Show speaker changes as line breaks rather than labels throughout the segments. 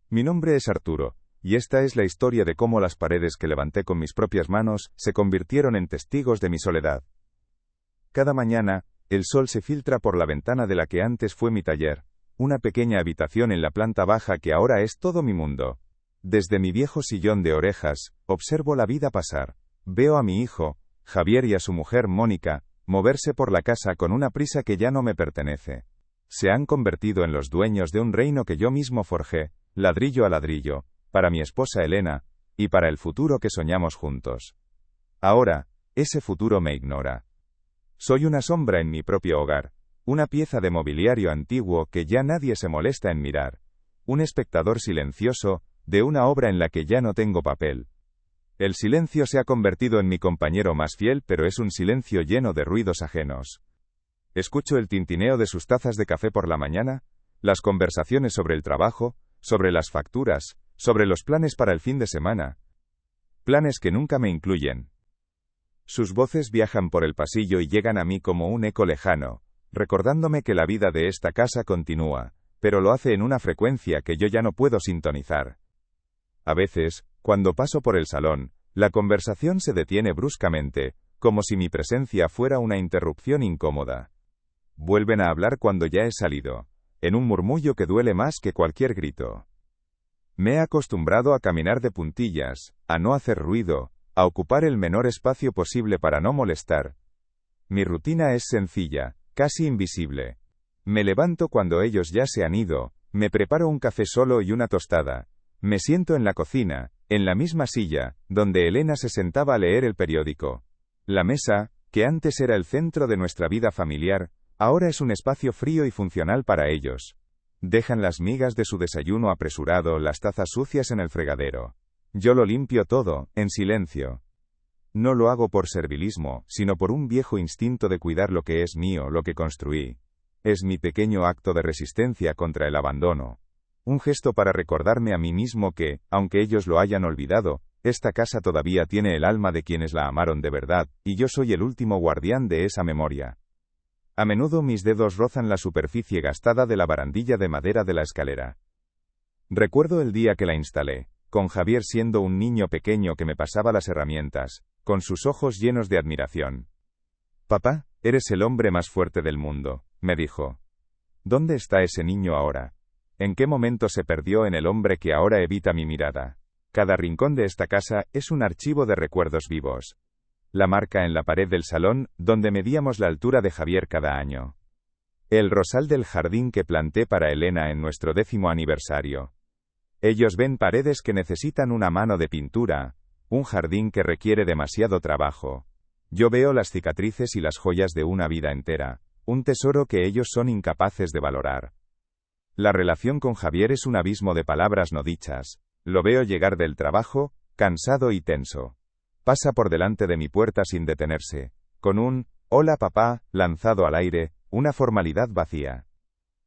Mi nombre es Arturo, y esta es la historia de cómo las paredes que levanté con mis propias manos se convirtieron en testigos de mi soledad. Cada mañana, el sol se filtra por la ventana de la que antes fue mi taller, una pequeña habitación en la planta baja que ahora es todo mi mundo. Desde mi viejo sillón de orejas, observo la vida pasar. Veo a mi hijo, Javier, y a su mujer, Mónica, moverse por la casa con una prisa que ya no me pertenece. Se han convertido en los dueños de un reino que yo mismo forjé, ladrillo a ladrillo, para mi esposa Elena, y para el futuro que soñamos juntos. Ahora, ese futuro me ignora. Soy una sombra en mi propio hogar, una pieza de mobiliario antiguo que ya nadie se molesta en mirar, un espectador silencioso de una obra en la que ya no tengo papel. El silencio se ha convertido en mi compañero más fiel, pero es un silencio lleno de ruidos ajenos. Escucho el tintineo de sus tazas de café por la mañana, las conversaciones sobre el trabajo, sobre las facturas, sobre los planes para el fin de semana. Planes que nunca me incluyen. Sus voces viajan por el pasillo y llegan a mí como un eco lejano, recordándome que la vida de esta casa continúa, pero lo hace en una frecuencia que yo ya no puedo sintonizar. A veces, cuando paso por el salón, la conversación se detiene bruscamente, como si mi presencia fuera una interrupción incómoda. Vuelven a hablar cuando ya he salido, en un murmullo que duele más que cualquier grito. Me he acostumbrado a caminar de puntillas, a no hacer ruido, a ocupar el menor espacio posible para no molestar. Mi rutina es sencilla, casi invisible. Me levanto cuando ellos ya se han ido, me preparo un café solo y una tostada. Me siento en la cocina, en la misma silla, donde Elena se sentaba a leer el periódico. La mesa, que antes era el centro de nuestra vida familiar, ahora es un espacio frío y funcional para ellos. Dejan las migas de su desayuno apresurado, las tazas sucias en el fregadero. Yo lo limpio todo, en silencio. No lo hago por servilismo, sino por un viejo instinto de cuidar lo que es mío, lo que construí. Es mi pequeño acto de resistencia contra el abandono. Un gesto para recordarme a mí mismo que, aunque ellos lo hayan olvidado, esta casa todavía tiene el alma de quienes la amaron de verdad, y yo soy el último guardián de esa memoria. A menudo mis dedos rozan la superficie gastada de la barandilla de madera de la escalera. Recuerdo el día que la instalé, con Javier siendo un niño pequeño que me pasaba las herramientas, con sus ojos llenos de admiración. «Papá, eres el hombre más fuerte del mundo», me dijo. «¿Dónde está ese niño ahora? ¿En qué momento se perdió en el hombre que ahora evita mi mirada? Cada rincón de esta casa es un archivo de recuerdos vivos. La marca en la pared del salón, donde medíamos la altura de Javier cada año. El rosal del jardín que planté para Elena en nuestro 10º aniversario. Ellos ven paredes que necesitan una mano de pintura, un jardín que requiere demasiado trabajo. Yo veo las cicatrices y las joyas de una vida entera, un tesoro que ellos son incapaces de valorar. La relación con Javier es un abismo de palabras no dichas. Lo veo llegar del trabajo, cansado y tenso. Pasa por delante de mi puerta sin detenerse, con un «Hola papá», lanzado al aire, una formalidad vacía.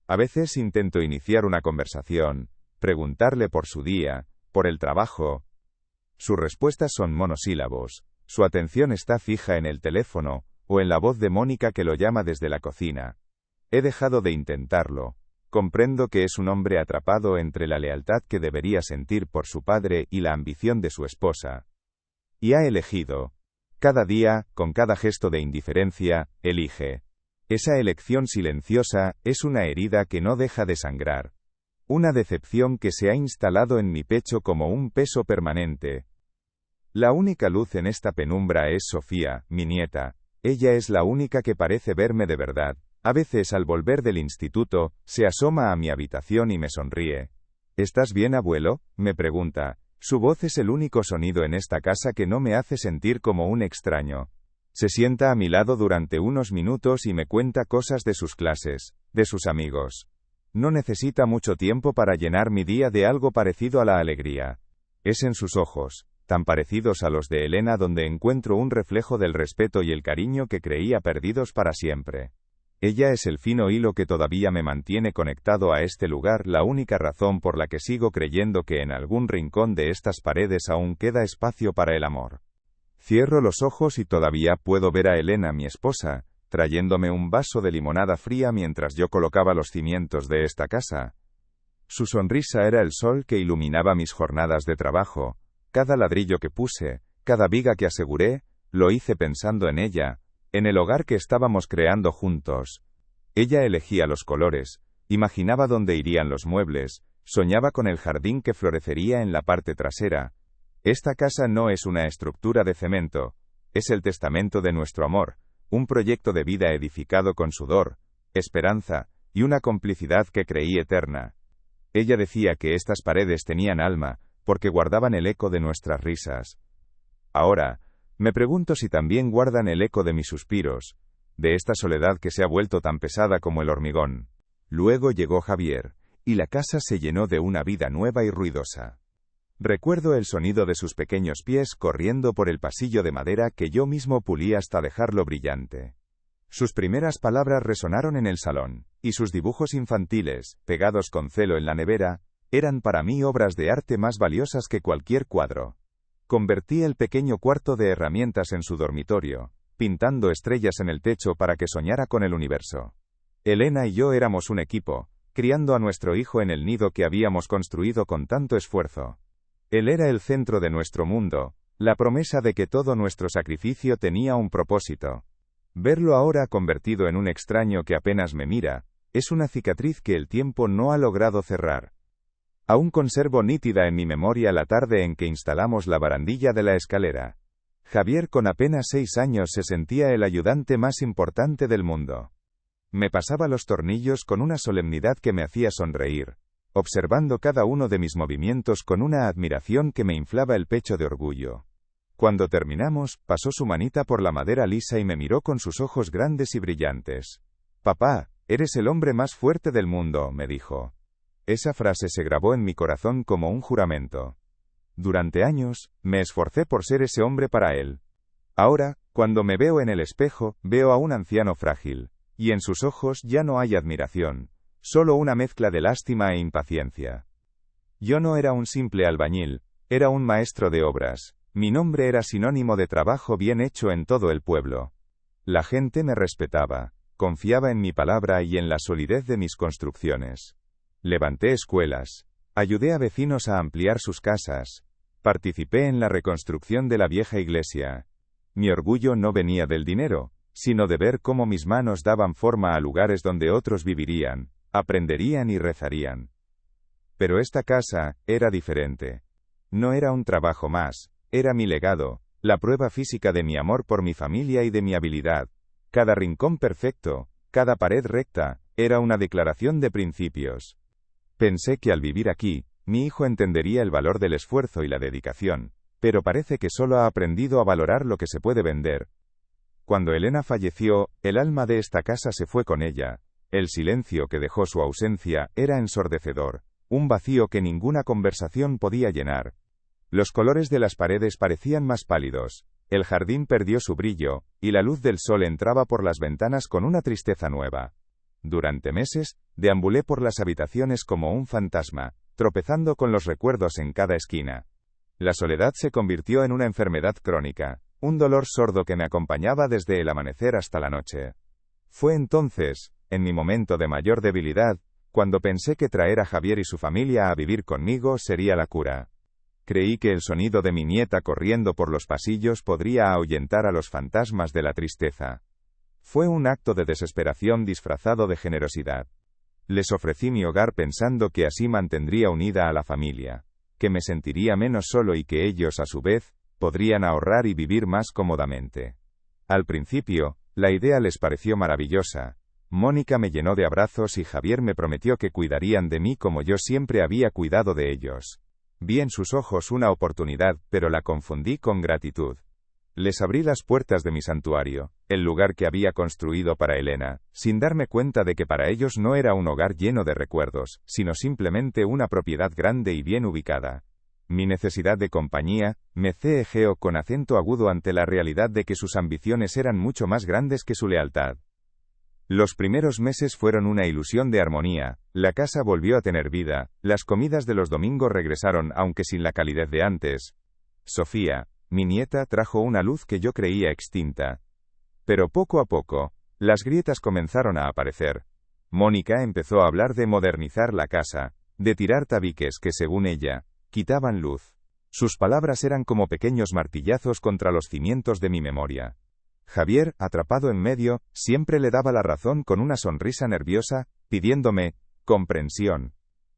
A veces intento iniciar una conversación, preguntarle por su día, por el trabajo. Sus respuestas son monosílabos, su atención está fija en el teléfono, o en la voz de Mónica que lo llama desde la cocina. He dejado de intentarlo. Comprendo que es un hombre atrapado entre la lealtad que debería sentir por su padre y la ambición de su esposa. Y ha elegido. Cada día, con cada gesto de indiferencia, elige. Esa elección silenciosa es una herida que no deja de sangrar. Una decepción que se ha instalado en mi pecho como un peso permanente. La única luz en esta penumbra es Sofía, mi nieta. Ella es la única que parece verme de verdad. A veces al volver del instituto, se asoma a mi habitación y me sonríe. «¿Estás bien, abuelo?», me pregunta. Su voz es el único sonido en esta casa que no me hace sentir como un extraño. Se sienta a mi lado durante unos minutos y me cuenta cosas de sus clases, de sus amigos. No necesita mucho tiempo para llenar mi día de algo parecido a la alegría. Es en sus ojos, tan parecidos a los de Elena, donde encuentro un reflejo del respeto y el cariño que creía perdidos para siempre. Ella es el fino hilo que todavía me mantiene conectado a este lugar, la única razón por la que sigo creyendo que en algún rincón de estas paredes aún queda espacio para el amor. Cierro los ojos y todavía puedo ver a Elena, mi esposa, trayéndome un vaso de limonada fría mientras yo colocaba los cimientos de esta casa. Su sonrisa era el sol que iluminaba mis jornadas de trabajo. Cada ladrillo que puse, cada viga que aseguré, lo hice pensando en ella, en el hogar que estábamos creando juntos. Ella elegía los colores, imaginaba dónde irían los muebles, soñaba con el jardín que florecería en la parte trasera. Esta casa no es una estructura de cemento, es el testamento de nuestro amor, un proyecto de vida edificado con sudor, esperanza, y una complicidad que creí eterna. Ella decía que estas paredes tenían alma, porque guardaban el eco de nuestras risas. Ahora, me pregunto si también guardan el eco de mis suspiros, de esta soledad que se ha vuelto tan pesada como el hormigón. Luego llegó Javier, y la casa se llenó de una vida nueva y ruidosa. Recuerdo el sonido de sus pequeños pies corriendo por el pasillo de madera que yo mismo pulí hasta dejarlo brillante. Sus primeras palabras resonaron en el salón, y sus dibujos infantiles, pegados con celo en la nevera, eran para mí obras de arte más valiosas que cualquier cuadro. Convertí el pequeño cuarto de herramientas en su dormitorio, pintando estrellas en el techo para que soñara con el universo. Elena y yo éramos un equipo, criando a nuestro hijo en el nido que habíamos construido con tanto esfuerzo. Él era el centro de nuestro mundo, la promesa de que todo nuestro sacrificio tenía un propósito. Verlo ahora convertido en un extraño que apenas me mira, es una cicatriz que el tiempo no ha logrado cerrar. Aún conservo nítida en mi memoria la tarde en que instalamos la barandilla de la escalera. Javier con apenas 6 años se sentía el ayudante más importante del mundo. Me pasaba los tornillos con una solemnidad que me hacía sonreír, observando cada uno de mis movimientos con una admiración que me inflaba el pecho de orgullo. Cuando terminamos, pasó su manita por la madera lisa y me miró con sus ojos grandes y brillantes. «Papá, eres el hombre más fuerte del mundo», me dijo. Esa frase se grabó en mi corazón como un juramento. Durante años, me esforcé por ser ese hombre para él. Ahora, cuando me veo en el espejo, veo a un anciano frágil, y en sus ojos ya no hay admiración, solo una mezcla de lástima e impaciencia. Yo no era un simple albañil, era un maestro de obras. Mi nombre era sinónimo de trabajo bien hecho en todo el pueblo. La gente me respetaba, confiaba en mi palabra y en la solidez de mis construcciones. Levanté escuelas, ayudé a vecinos a ampliar sus casas, participé en la reconstrucción de la vieja iglesia. Mi orgullo no venía del dinero, sino de ver cómo mis manos daban forma a lugares donde otros vivirían, aprenderían y rezarían. Pero esta casa era diferente. No era un trabajo más, era mi legado, la prueba física de mi amor por mi familia y de mi habilidad. Cada rincón perfecto, cada pared recta, era una declaración de principios. Pensé que al vivir aquí, mi hijo entendería el valor del esfuerzo y la dedicación, pero parece que solo ha aprendido a valorar lo que se puede vender. Cuando Elena falleció, el alma de esta casa se fue con ella. El silencio que dejó su ausencia era ensordecedor, un vacío que ninguna conversación podía llenar. Los colores de las paredes parecían más pálidos, el jardín perdió su brillo, y la luz del sol entraba por las ventanas con una tristeza nueva. Durante meses, deambulé por las habitaciones como un fantasma, tropezando con los recuerdos en cada esquina. La soledad se convirtió en una enfermedad crónica, un dolor sordo que me acompañaba desde el amanecer hasta la noche. Fue entonces, en mi momento de mayor debilidad, cuando pensé que traer a Javier y su familia a vivir conmigo sería la cura. Creí que el sonido de mi nieta corriendo por los pasillos podría ahuyentar a los fantasmas de la tristeza. Fue un acto de desesperación disfrazado de generosidad. Les ofrecí mi hogar pensando que así mantendría unida a la familia, que me sentiría menos solo y que ellos, a su vez, podrían ahorrar y vivir más cómodamente. Al principio, la idea les pareció maravillosa. Mónica me llenó de abrazos y Javier me prometió que cuidarían de mí como yo siempre había cuidado de ellos. Vi en sus ojos una oportunidad, pero la confundí con gratitud. Les abrí las puertas de mi santuario, el lugar que había construido para Elena, sin darme cuenta de que para ellos no era un hogar lleno de recuerdos, sino simplemente una propiedad grande y bien ubicada. Mi necesidad de compañía, me cejeó con acento agudo ante la realidad de que sus ambiciones eran mucho más grandes que su lealtad. Los primeros meses fueron una ilusión de armonía, la casa volvió a tener vida, las comidas de los domingos regresaron aunque sin la calidez de antes. Sofía, mi nieta, trajo una luz que yo creía extinta. Pero poco a poco, las grietas comenzaron a aparecer. Mónica empezó a hablar de modernizar la casa, de tirar tabiques que, según ella, quitaban luz. Sus palabras eran como pequeños martillazos contra los cimientos de mi memoria. Javier, atrapado en medio, siempre le daba la razón con una sonrisa nerviosa, pidiéndome comprensión.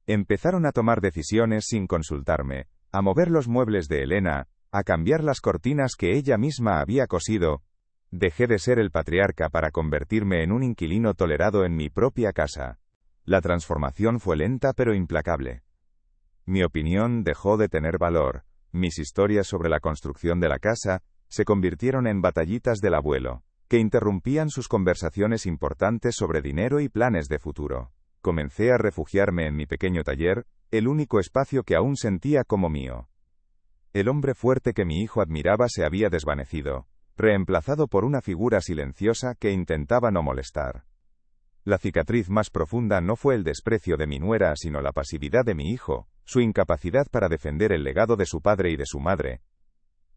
Empezaron a tomar decisiones sin consultarme, a mover los muebles de Elena, a cambiar las cortinas que ella misma había cosido. Dejé de ser el patriarca para convertirme en un inquilino tolerado en mi propia casa. La transformación fue lenta pero implacable. Mi opinión dejó de tener valor, mis historias sobre la construcción de la casa se convirtieron en batallitas del abuelo, que interrumpían sus conversaciones importantes sobre dinero y planes de futuro. Comencé a refugiarme en mi pequeño taller, el único espacio que aún sentía como mío. El hombre fuerte que mi hijo admiraba se había desvanecido, reemplazado por una figura silenciosa que intentaba no molestar. La cicatriz más profunda no fue el desprecio de mi nuera, sino la pasividad de mi hijo, su incapacidad para defender el legado de su padre y de su madre.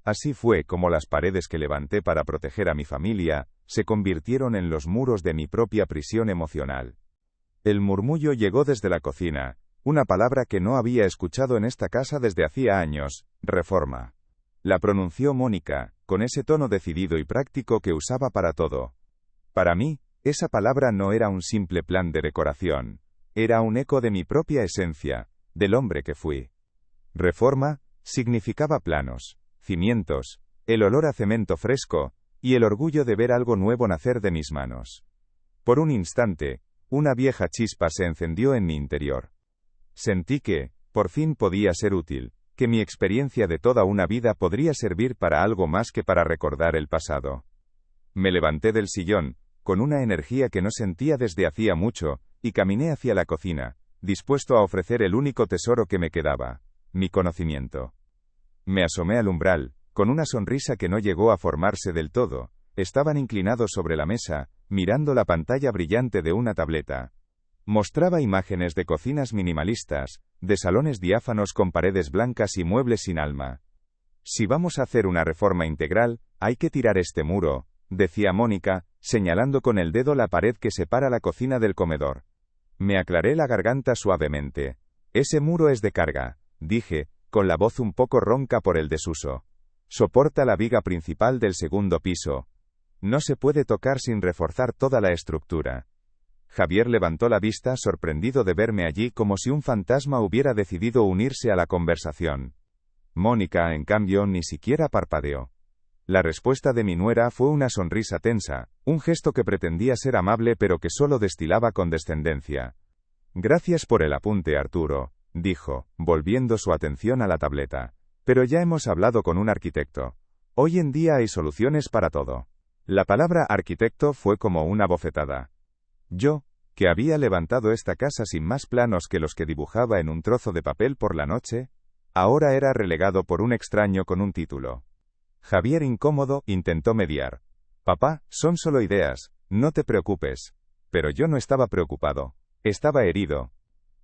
Así fue como las paredes que levanté para proteger a mi familia, se convirtieron en los muros de mi propia prisión emocional. El murmullo llegó desde la cocina, una palabra que no había escuchado en esta casa desde hacía años: reforma. La pronunció Mónica, con ese tono decidido y práctico que usaba para todo. Para mí, esa palabra no era un simple plan de decoración, era un eco de mi propia esencia, del hombre que fui. Reforma significaba planos, cimientos, el olor a cemento fresco, y el orgullo de ver algo nuevo nacer de mis manos. Por un instante, una vieja chispa se encendió en mi interior. Sentí que, por fin podía ser útil, que mi experiencia de toda una vida podría servir para algo más que para recordar el pasado. Me levanté del sillón, con una energía que no sentía desde hacía mucho, y caminé hacia la cocina, dispuesto a ofrecer el único tesoro que me quedaba, mi conocimiento. Me asomé al umbral, con una sonrisa que no llegó a formarse del todo. Estaban inclinados sobre la mesa, mirando la pantalla brillante de una tableta. Mostraba imágenes de cocinas minimalistas, de salones diáfanos con paredes blancas y muebles sin alma. Si vamos a hacer una reforma integral, hay que tirar este muro, decía Mónica, señalando con el dedo la pared que separa la cocina del comedor. Me aclaré la garganta suavemente. Ese muro es de carga, dije, con la voz un poco ronca por el desuso. Soporta la viga principal del segundo piso. No se puede tocar sin reforzar toda la estructura. Javier levantó la vista sorprendido de verme allí como si un fantasma hubiera decidido unirse a la conversación. Mónica, en cambio, ni siquiera parpadeó. La respuesta de mi nuera fue una sonrisa tensa, un gesto que pretendía ser amable pero que solo destilaba condescendencia. Gracias por el apunte, Arturo, dijo, volviendo su atención a la tableta. Pero ya hemos hablado con un arquitecto. Hoy en día hay soluciones para todo. La palabra arquitecto fue como una bofetada. Yo, que había levantado esta casa sin más planos que los que dibujaba en un trozo de papel por la noche, ahora era relegado por un extraño con un título. Javier, incómodo, intentó mediar. Papá, son solo ideas, no te preocupes. Pero yo no estaba preocupado. Estaba herido.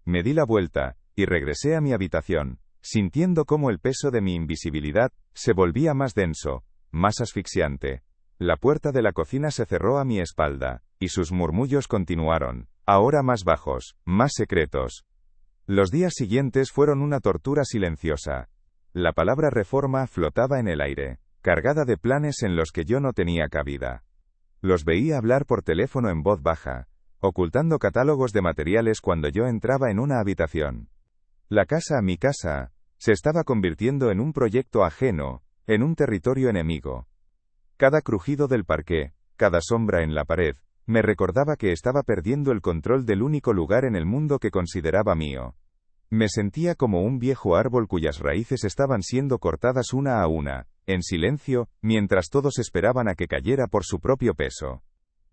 Me di la vuelta, y regresé a mi habitación, sintiendo cómo el peso de mi invisibilidad se volvía más denso, más asfixiante. La puerta de la cocina se cerró a mi espalda, y sus murmullos continuaron, ahora más bajos, más secretos. Los días siguientes fueron una tortura silenciosa. La palabra reforma flotaba en el aire, cargada de planes en los que yo no tenía cabida. Los veía hablar por teléfono en voz baja, ocultando catálogos de materiales cuando yo entraba en una habitación. La casa, mi casa, se estaba convirtiendo en un proyecto ajeno, en un territorio enemigo. Cada crujido del parqué, cada sombra en la pared, me recordaba que estaba perdiendo el control del único lugar en el mundo que consideraba mío. Me sentía como un viejo árbol cuyas raíces estaban siendo cortadas una a una, en silencio, mientras todos esperaban a que cayera por su propio peso.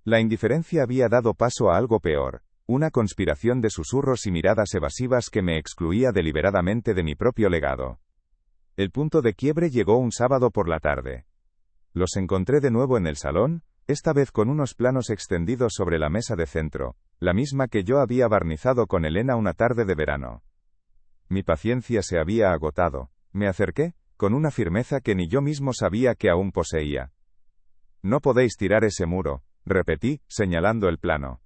La indiferencia había dado paso a algo peor, una conspiración de susurros y miradas evasivas que me excluía deliberadamente de mi propio legado. El punto de quiebre llegó un sábado por la tarde. Los encontré de nuevo en el salón, esta vez con unos planos extendidos sobre la mesa de centro, la misma que yo había barnizado con Elena una tarde de verano. Mi paciencia se había agotado. Me acerqué, con una firmeza que ni yo mismo sabía que aún poseía. No podéis tirar ese muro, repetí, señalando el plano.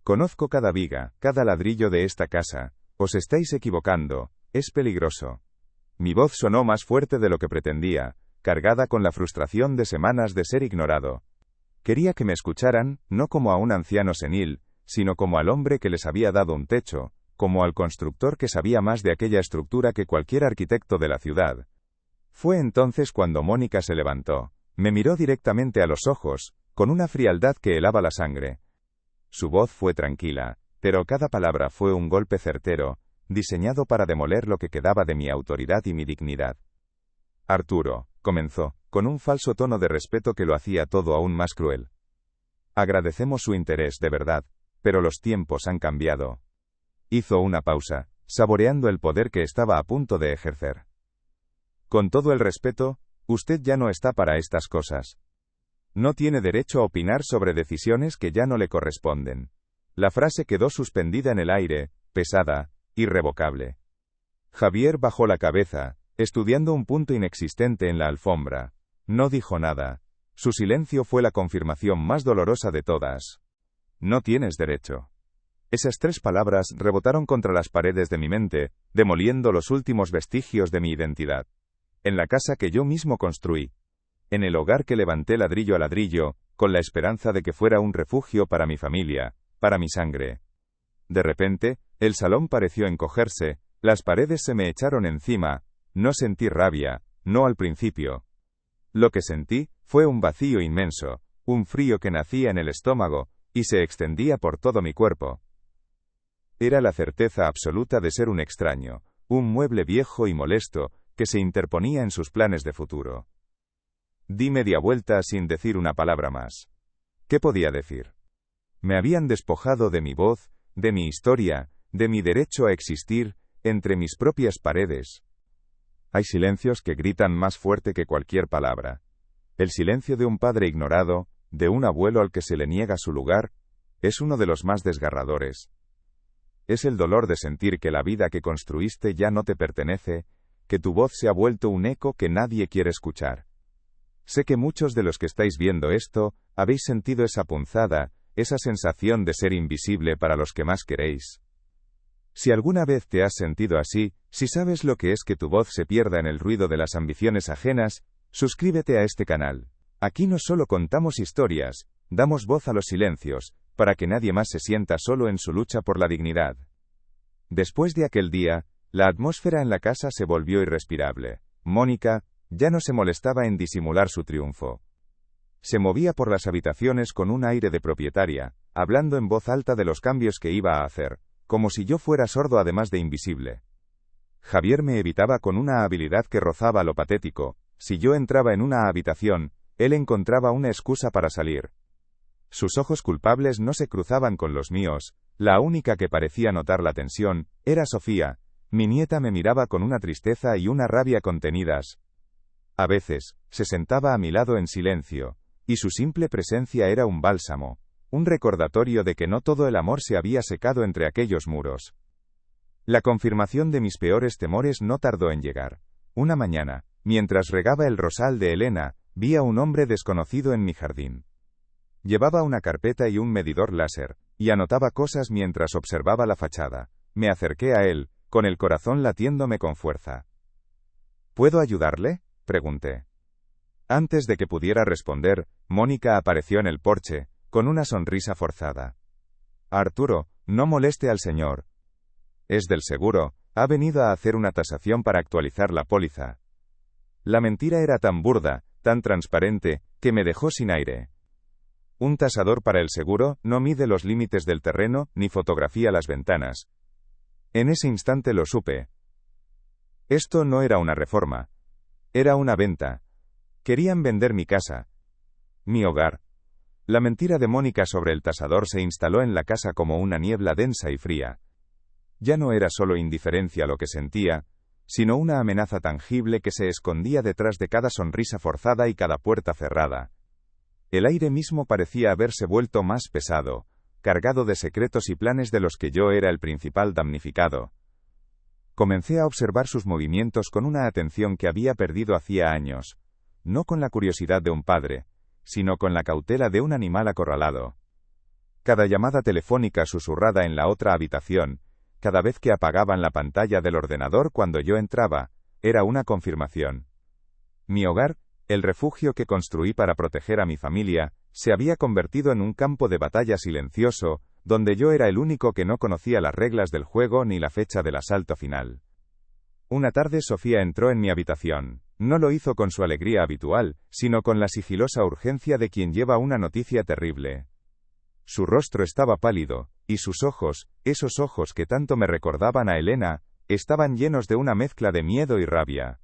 Conozco cada viga, cada ladrillo de esta casa. Os estáis equivocando, es peligroso. Mi voz sonó más fuerte de lo que pretendía, cargada con la frustración de semanas de ser ignorado. Quería que me escucharan, no como a un anciano senil, sino como al hombre que les había dado un techo, como al constructor que sabía más de aquella estructura que cualquier arquitecto de la ciudad. Fue entonces cuando Mónica se levantó, me miró directamente a los ojos, con una frialdad que helaba la sangre. Su voz fue tranquila, pero cada palabra fue un golpe certero, diseñado para demoler lo que quedaba de mi autoridad y mi dignidad. Arturo, comenzó, con un falso tono de respeto que lo hacía todo aún más cruel. Agradecemos su interés, de verdad, pero los tiempos han cambiado. Hizo una pausa, saboreando el poder que estaba a punto de ejercer. Con todo el respeto, usted ya no está para estas cosas. No tiene derecho a opinar sobre decisiones que ya no le corresponden. La frase quedó suspendida en el aire, pesada, irrevocable. Javier bajó la cabeza, estudiando un punto inexistente en la alfombra. No dijo nada. Su silencio fue la confirmación más dolorosa de todas. No tienes derecho. Esas 3 palabras rebotaron contra las paredes de mi mente, demoliendo los últimos vestigios de mi identidad. En la casa que yo mismo construí. En el hogar que levanté ladrillo a ladrillo, con la esperanza de que fuera un refugio para mi familia, para mi sangre. De repente, el salón pareció encogerse, las paredes se me echaron encima, no sentí rabia, no al principio. Lo que sentí fue un vacío inmenso, un frío que nacía en el estómago, y se extendía por todo mi cuerpo. Era la certeza absoluta de ser un extraño, un mueble viejo y molesto, que se interponía en sus planes de futuro. Di media vuelta sin decir una palabra más. ¿Qué podía decir? Me habían despojado de mi voz, de mi historia, de mi derecho a existir, entre mis propias paredes. Hay silencios que gritan más fuerte que cualquier palabra. El silencio de un padre ignorado, de un abuelo al que se le niega su lugar, es uno de los más desgarradores. Es el dolor de sentir que la vida que construiste ya no te pertenece, que tu voz se ha vuelto un eco que nadie quiere escuchar. Sé que muchos de los que estáis viendo esto, habéis sentido esa punzada, esa sensación de ser invisible para los que más queréis. Si alguna vez te has sentido así, si sabes lo que es que tu voz se pierda en el ruido de las ambiciones ajenas, suscríbete a este canal. Aquí no solo contamos historias, damos voz a los silencios, para que nadie más se sienta solo en su lucha por la dignidad. Después de aquel día, la atmósfera en la casa se volvió irrespirable. Mónica ya no se molestaba en disimular su triunfo. Se movía por las habitaciones con un aire de propietaria, hablando en voz alta de los cambios que iba a hacer, como si yo fuera sordo además de invisible. Javier me evitaba con una habilidad que rozaba lo patético. Si yo entraba en una habitación, él encontraba una excusa para salir. Sus ojos culpables no se cruzaban con los míos, la única que parecía notar la tensión, era Sofía. Mi nieta me miraba con una tristeza y una rabia contenidas. A veces, se sentaba a mi lado en silencio, y su simple presencia era un bálsamo, un recordatorio de que no todo el amor se había secado entre aquellos muros. La confirmación de mis peores temores no tardó en llegar. Una mañana, mientras regaba el rosal de Elena, vi a un hombre desconocido en mi jardín. Llevaba una carpeta y un medidor láser, y anotaba cosas mientras observaba la fachada. Me acerqué a él, con el corazón latiéndome con fuerza. ¿Puedo ayudarle?, pregunté. Antes de que pudiera responder, Mónica apareció en el porche, con una sonrisa forzada. Arturo, no moleste al señor. Es del seguro, ha venido a hacer una tasación para actualizar la póliza. La mentira era tan burda, tan transparente, que me dejó sin aire. Un tasador para el seguro no mide los límites del terreno ni fotografía las ventanas. En ese instante lo supe. Esto no era una reforma. Era una venta. Querían vender mi casa. Mi hogar. La mentira de Mónica sobre el tasador se instaló en la casa como una niebla densa y fría. Ya no era solo indiferencia lo que sentía, sino una amenaza tangible que se escondía detrás de cada sonrisa forzada y cada puerta cerrada. El aire mismo parecía haberse vuelto más pesado, cargado de secretos y planes de los que yo era el principal damnificado. Comencé a observar sus movimientos con una atención que había perdido hacía años, no con la curiosidad de un padre, sino con la cautela de un animal acorralado. Cada llamada telefónica susurrada en la otra habitación, cada vez que apagaban la pantalla del ordenador cuando yo entraba, era una confirmación. Mi hogar, el refugio que construí para proteger a mi familia, se había convertido en un campo de batalla silencioso, donde yo era el único que no conocía las reglas del juego ni la fecha del asalto final. Una tarde Sofía entró en mi habitación. No lo hizo con su alegría habitual, sino con la sigilosa urgencia de quien lleva una noticia terrible. Su rostro estaba pálido, y sus ojos, esos ojos que tanto me recordaban a Elena, estaban llenos de una mezcla de miedo y rabia.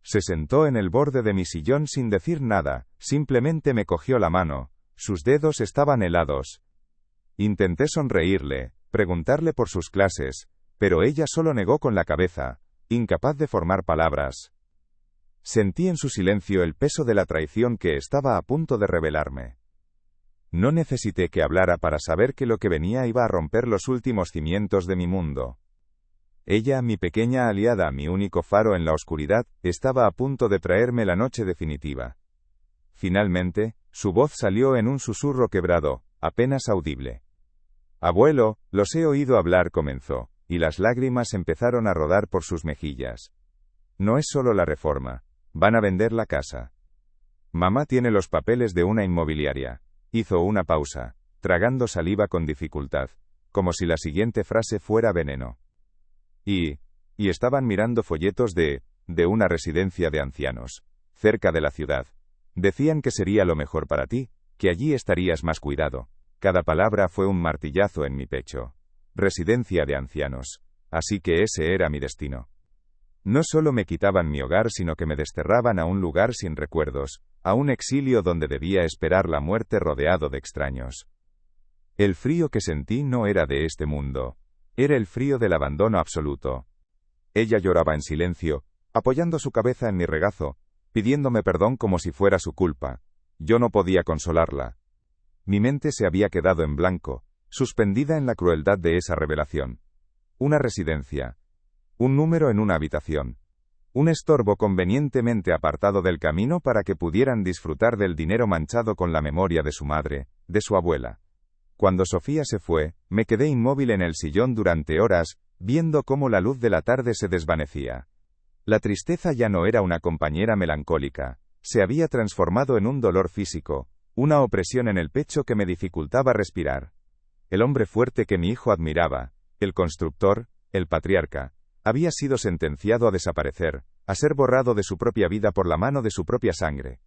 Se sentó en el borde de mi sillón sin decir nada, simplemente me cogió la mano. Sus dedos estaban helados. Intenté sonreírle, preguntarle por sus clases, pero ella solo negó con la cabeza, incapaz de formar palabras. Sentí en su silencio el peso de la traición que estaba a punto de revelarme. No necesité que hablara para saber que lo que venía iba a romper los últimos cimientos de mi mundo. Ella, mi pequeña aliada, mi único faro en la oscuridad, estaba a punto de traerme la noche definitiva. Finalmente, su voz salió en un susurro quebrado, apenas audible. «Abuelo, los he oído hablar», comenzó, y las lágrimas empezaron a rodar por sus mejillas. «No es solo la reforma. Van a vender la casa. Mamá tiene los papeles de una inmobiliaria». Hizo una pausa, tragando saliva con dificultad, como si la siguiente frase fuera veneno. Y estaban mirando folletos de una residencia de ancianos, cerca de la ciudad. Decían que sería lo mejor para ti, que allí estarías más cuidado. Cada palabra fue un martillazo en mi pecho. Residencia de ancianos. Así que ese era mi destino. No solo me quitaban mi hogar, sino que me desterraban a un lugar sin recuerdos, a un exilio donde debía esperar la muerte rodeado de extraños. El frío que sentí no era de este mundo. Era el frío del abandono absoluto. Ella lloraba en silencio, apoyando su cabeza en mi regazo, pidiéndome perdón como si fuera su culpa. Yo no podía consolarla. Mi mente se había quedado en blanco, suspendida en la crueldad de esa revelación. Una residencia. Un número en una habitación. Un estorbo convenientemente apartado del camino para que pudieran disfrutar del dinero manchado con la memoria de su madre, de su abuela. Cuando Sofía se fue, me quedé inmóvil en el sillón durante horas, viendo cómo la luz de la tarde se desvanecía. La tristeza ya no era una compañera melancólica, se había transformado en un dolor físico, una opresión en el pecho que me dificultaba respirar. El hombre fuerte que mi hijo admiraba, el constructor, el patriarca, había sido sentenciado a desaparecer, a ser borrado de su propia vida por la mano de su propia sangre.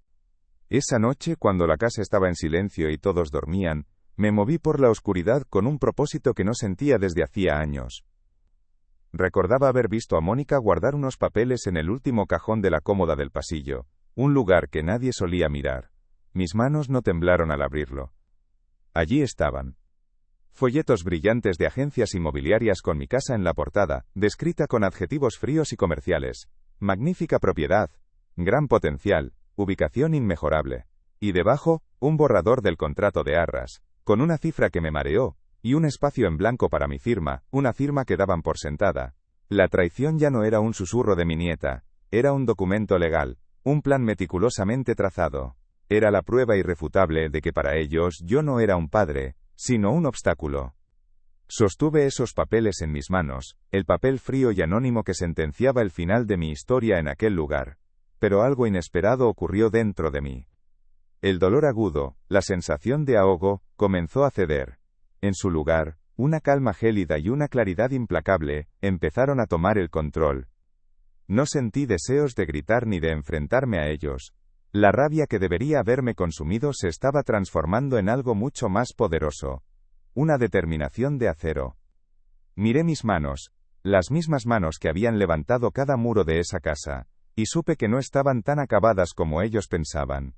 Esa noche, cuando la casa estaba en silencio y todos dormían, me moví por la oscuridad con un propósito que no sentía desde hacía años. Recordaba haber visto a Mónica guardar unos papeles en el último cajón de la cómoda del pasillo, un lugar que nadie solía mirar. Mis manos no temblaron al abrirlo. Allí estaban. Folletos brillantes de agencias inmobiliarias con mi casa en la portada, descrita con adjetivos fríos y comerciales. Magnífica propiedad. Gran potencial. Ubicación inmejorable. Y debajo, un borrador del contrato de arras, con una cifra que me mareó, y un espacio en blanco para mi firma, una firma que daban por sentada. La traición ya no era un susurro de mi nieta, era un documento legal, un plan meticulosamente trazado. Era la prueba irrefutable de que para ellos yo no era un padre, sino un obstáculo. Sostuve esos papeles en mis manos, el papel frío y anónimo que sentenciaba el final de mi historia en aquel lugar. Pero algo inesperado ocurrió dentro de mí. El dolor agudo, la sensación de ahogo, comenzó a ceder. En su lugar, una calma gélida y una claridad implacable, empezaron a tomar el control. No sentí deseos de gritar ni de enfrentarme a ellos. La rabia que debería haberme consumido se estaba transformando en algo mucho más poderoso. Una determinación de acero. Miré mis manos, las mismas manos que habían levantado cada muro de esa casa, y supe que no estaban tan acabadas como ellos pensaban.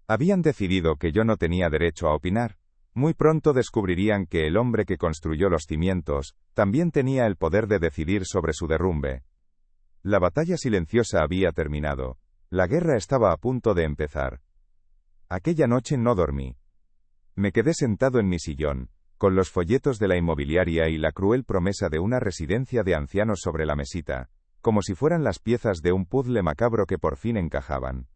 Habían decidido que yo no tenía derecho a opinar. Muy pronto descubrirían que el hombre que construyó los cimientos, también tenía el poder de decidir sobre su derrumbe. La batalla silenciosa había terminado. La guerra estaba a punto de empezar. Aquella noche no dormí. Me quedé sentado en mi sillón, con los folletos de la inmobiliaria y la cruel promesa de una residencia de ancianos sobre la mesita, como si fueran las piezas de un puzzle macabro que por fin encajaban.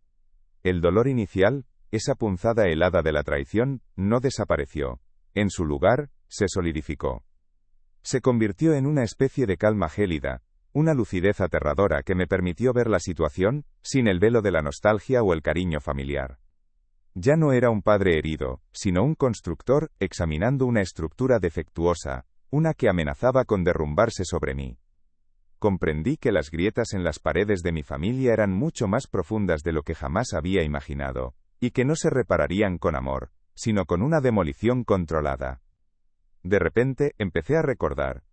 El dolor inicial, esa punzada helada de la traición, no desapareció. En su lugar, se solidificó. se convirtió en una especie de calma gélida, una lucidez aterradora que me permitió ver la situación, sin el velo de la nostalgia o el cariño familiar. Ya no era un padre herido, sino un constructor, examinando una estructura defectuosa, una que amenazaba con derrumbarse sobre mí. Comprendí que las grietas en las paredes de mi familia eran mucho más profundas de lo que jamás había imaginado, y que no se repararían con amor, sino con una demolición controlada. De repente, empecé a recordar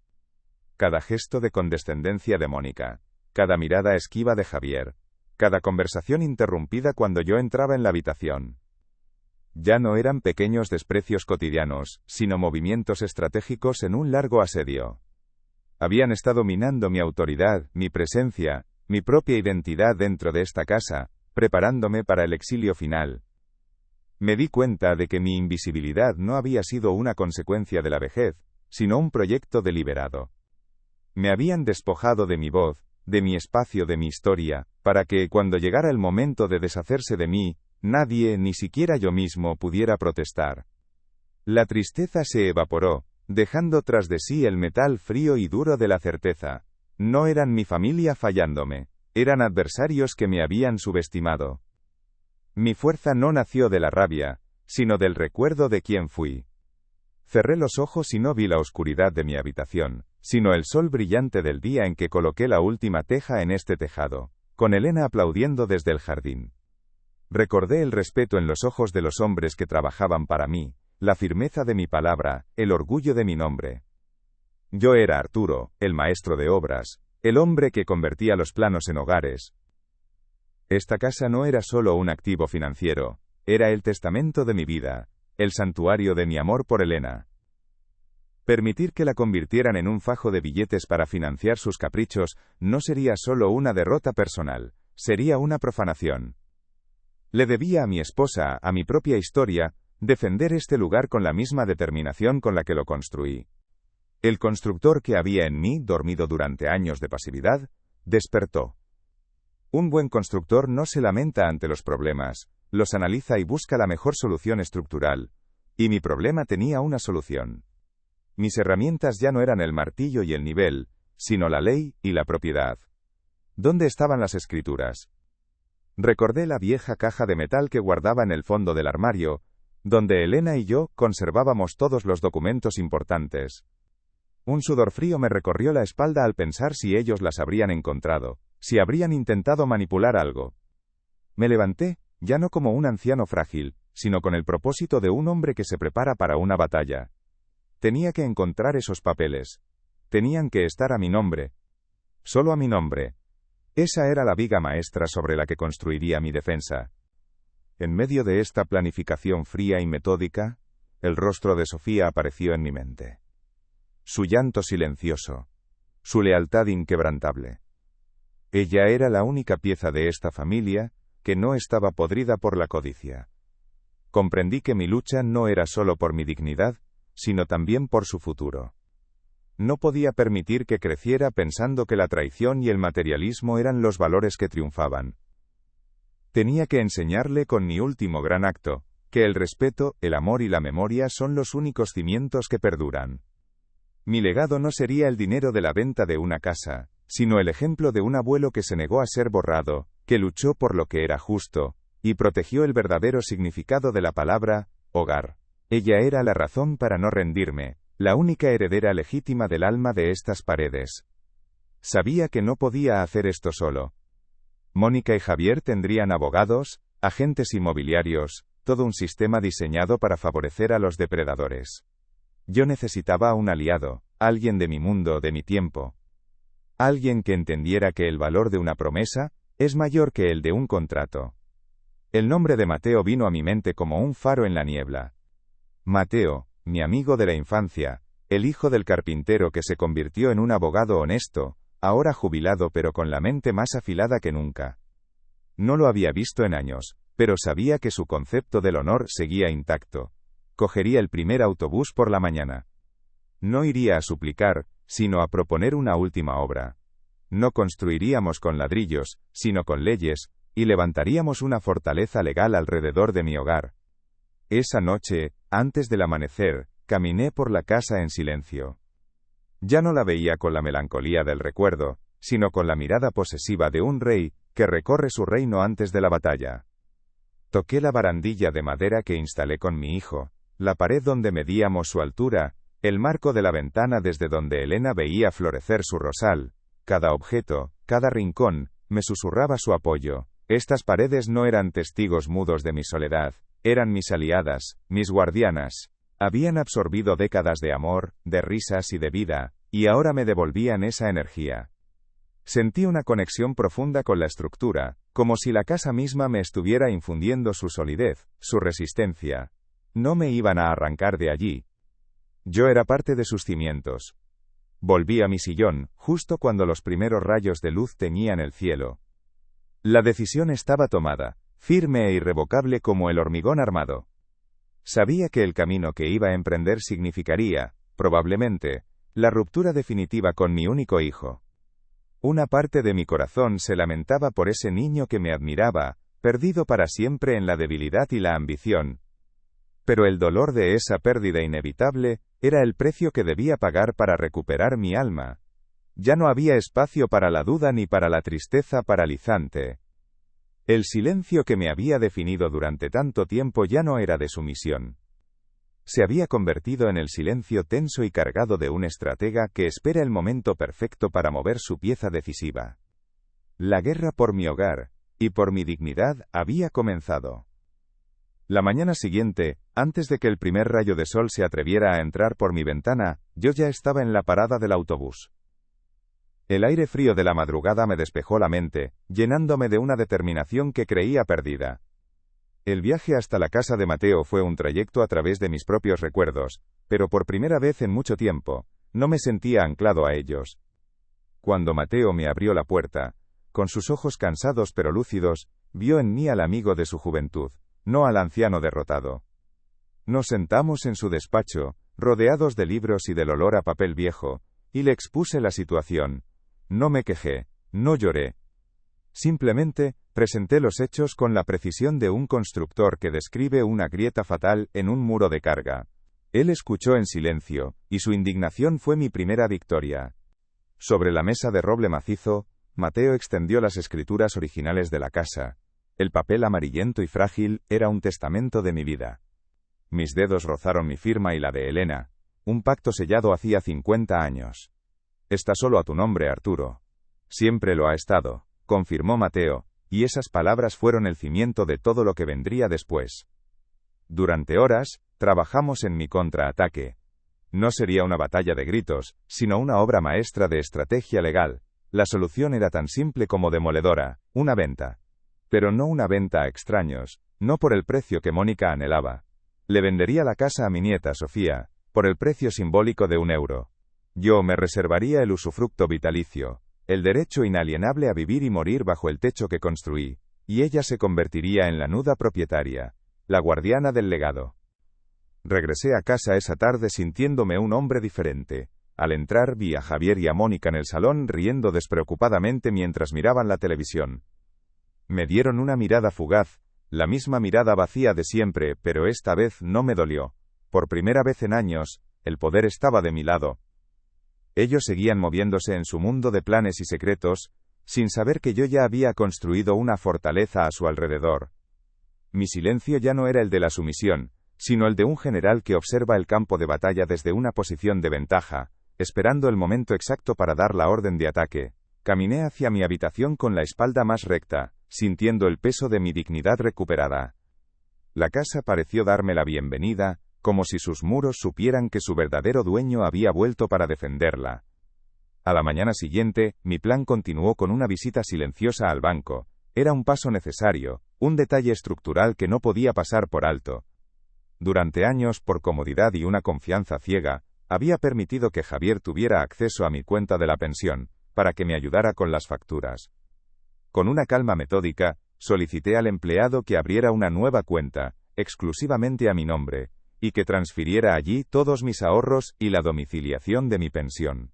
cada gesto de condescendencia de Mónica, cada mirada esquiva de Javier, cada conversación interrumpida cuando yo entraba en la habitación. Ya no eran pequeños desprecios cotidianos, sino movimientos estratégicos en un largo asedio. Habían estado minando mi autoridad, mi presencia, mi propia identidad dentro de esta casa, preparándome para el exilio final. Me di cuenta de que mi invisibilidad no había sido una consecuencia de la vejez, sino un proyecto deliberado. Me habían despojado de mi voz, de mi espacio, de mi historia, para que, cuando llegara el momento de deshacerse de mí, nadie, ni siquiera yo mismo, pudiera protestar. La tristeza se evaporó, dejando tras de sí el metal frío y duro de la certeza. No eran mi familia fallándome, eran adversarios que me habían subestimado. Mi fuerza no nació de la rabia, sino del recuerdo de quién fui. Cerré los ojos y no vi la oscuridad de mi habitación, sino el sol brillante del día en que coloqué la última teja en este tejado, con Elena aplaudiendo desde el jardín. Recordé el respeto en los ojos de los hombres que trabajaban para mí, la firmeza de mi palabra, el orgullo de mi nombre. Yo era Arturo, el maestro de obras, el hombre que convertía los planos en hogares. Esta casa no era solo un activo financiero, era el testamento de mi vida, el santuario de mi amor por Elena. Permitir que la convirtieran en un fajo de billetes para financiar sus caprichos no sería solo una derrota personal, sería una profanación. Le debía a mi esposa, a mi propia historia, defender este lugar con la misma determinación con la que lo construí. El constructor que había en mí, dormido durante años de pasividad, despertó. Un buen constructor no se lamenta ante los problemas, los analiza y busca la mejor solución estructural. Y mi problema tenía una solución. Mis herramientas ya no eran el martillo y el nivel, sino la ley y la propiedad. ¿Dónde estaban las escrituras? Recordé la vieja caja de metal que guardaba en el fondo del armario, donde Elena y yo conservábamos todos los documentos importantes. Un sudor frío me recorrió la espalda al pensar si ellos las habrían encontrado, si habrían intentado manipular algo. Me levanté, ya no como un anciano frágil, sino con el propósito de un hombre que se prepara para una batalla. Tenía que encontrar esos papeles. Tenían que estar a mi nombre. Solo a mi nombre. Esa era la viga maestra sobre la que construiría mi defensa. En medio de esta planificación fría y metódica, el rostro de Sofía apareció en mi mente. Su llanto silencioso. Su lealtad inquebrantable. Ella era la única pieza de esta familia que no estaba podrida por la codicia. Comprendí que mi lucha no era solo por mi dignidad, sino también por su futuro. No podía permitir que creciera pensando que la traición y el materialismo eran los valores que triunfaban. Tenía que enseñarle con mi último gran acto, que el respeto, el amor y la memoria son los únicos cimientos que perduran. Mi legado no sería el dinero de la venta de una casa, sino el ejemplo de un abuelo que se negó a ser borrado, que luchó por lo que era justo, y protegió el verdadero significado de la palabra, hogar. Ella era la razón para no rendirme, la única heredera legítima del alma de estas paredes. Sabía que no podía hacer esto solo. Mónica y Javier tendrían abogados, agentes inmobiliarios, todo un sistema diseñado para favorecer a los depredadores. Yo necesitaba un aliado, alguien de mi mundo, de mi tiempo. Alguien que entendiera que el valor de una promesa es mayor que el de un contrato. El nombre de Mateo vino a mi mente como un faro en la niebla. Mateo, mi amigo de la infancia, el hijo del carpintero que se convirtió en un abogado honesto, ahora jubilado pero con la mente más afilada que nunca. No lo había visto en años, pero sabía que su concepto del honor seguía intacto. Cogería el primer autobús por la mañana. No iría a suplicar, sino a proponer una última obra. No construiríamos con ladrillos, sino con leyes, y levantaríamos una fortaleza legal alrededor de mi hogar. Esa noche, antes del amanecer, caminé por la casa en silencio. Ya no la veía con la melancolía del recuerdo, sino con la mirada posesiva de un rey que recorre su reino antes de la batalla. Toqué la barandilla de madera que instalé con mi hijo, la pared donde medíamos su altura, el marco de la ventana desde donde Elena veía florecer su rosal. Cada objeto, cada rincón, me susurraba su apoyo. Estas paredes no eran testigos mudos de mi soledad, eran mis aliadas, mis guardianas. Habían absorbido décadas de amor, de risas y de vida, y ahora me devolvían esa energía. Sentí una conexión profunda con la estructura, como si la casa misma me estuviera infundiendo su solidez, su resistencia. No me iban a arrancar de allí. Yo era parte de sus cimientos. Volví a mi sillón, justo cuando los primeros rayos de luz teñían el cielo. La decisión estaba tomada, firme e irrevocable como el hormigón armado. Sabía que el camino que iba a emprender significaría, probablemente, la ruptura definitiva con mi único hijo. Una parte de mi corazón se lamentaba por ese niño que me admiraba, perdido para siempre en la debilidad y la ambición. Pero el dolor de esa pérdida inevitable era el precio que debía pagar para recuperar mi alma. Ya no había espacio para la duda ni para la tristeza paralizante. El silencio que me había definido durante tanto tiempo ya no era de sumisión. Se había convertido en el silencio tenso y cargado de un estratega que espera el momento perfecto para mover su pieza decisiva. La guerra por mi hogar, y por mi dignidad, había comenzado. La mañana siguiente, antes de que el primer rayo de sol se atreviera a entrar por mi ventana, yo ya estaba en la parada del autobús. El aire frío de la madrugada me despejó la mente, llenándome de una determinación que creía perdida. El viaje hasta la casa de Mateo fue un trayecto a través de mis propios recuerdos, pero por primera vez en mucho tiempo, no me sentía anclado a ellos. Cuando Mateo me abrió la puerta, con sus ojos cansados pero lúcidos, vio en mí al amigo de su juventud, no al anciano derrotado. Nos sentamos en su despacho, rodeados de libros y del olor a papel viejo, y le expuse la situación. No me quejé, no lloré. Simplemente, presenté los hechos con la precisión de un constructor que describe una grieta fatal en un muro de carga. Él escuchó en silencio, y su indignación fue mi primera victoria. Sobre la mesa de roble macizo, Mateo extendió las escrituras originales de la casa. El papel amarillento y frágil era un testamento de mi vida. Mis dedos rozaron mi firma y la de Elena, un pacto sellado hacía 50 años. Está solo a tu nombre, Arturo. Siempre lo ha estado, confirmó Mateo, y esas palabras fueron el cimiento de todo lo que vendría después. Durante horas, trabajamos en mi contraataque. No sería una batalla de gritos, sino una obra maestra de estrategia legal. La solución era tan simple como demoledora, una venta. Pero no una venta a extraños, no por el precio que Mónica anhelaba. Le vendería la casa a mi nieta Sofía, por el precio simbólico de €1. Yo me reservaría el usufructo vitalicio, el derecho inalienable a vivir y morir bajo el techo que construí, y ella se convertiría en la nuda propietaria, la guardiana del legado. Regresé a casa esa tarde sintiéndome un hombre diferente. Al entrar vi a Javier y a Mónica en el salón riendo despreocupadamente mientras miraban la televisión. Me dieron una mirada fugaz, la misma mirada vacía de siempre, pero esta vez no me dolió. Por primera vez en años, el poder estaba de mi lado. Ellos seguían moviéndose en su mundo de planes y secretos, sin saber que yo ya había construido una fortaleza a su alrededor. Mi silencio ya no era el de la sumisión, sino el de un general que observa el campo de batalla desde una posición de ventaja, esperando el momento exacto para dar la orden de ataque. Caminé hacia mi habitación con la espalda más recta, sintiendo el peso de mi dignidad recuperada. La casa pareció darme la bienvenida, como si sus muros supieran que su verdadero dueño había vuelto para defenderla. A la mañana siguiente, mi plan continuó con una visita silenciosa al banco. Era un paso necesario, un detalle estructural que no podía pasar por alto. Durante años, por comodidad y una confianza ciega, había permitido que Javier tuviera acceso a mi cuenta de la pensión, para que me ayudara con las facturas. Con una calma metódica, solicité al empleado que abriera una nueva cuenta, exclusivamente a mi nombre, y que transfiriera allí todos mis ahorros y la domiciliación de mi pensión.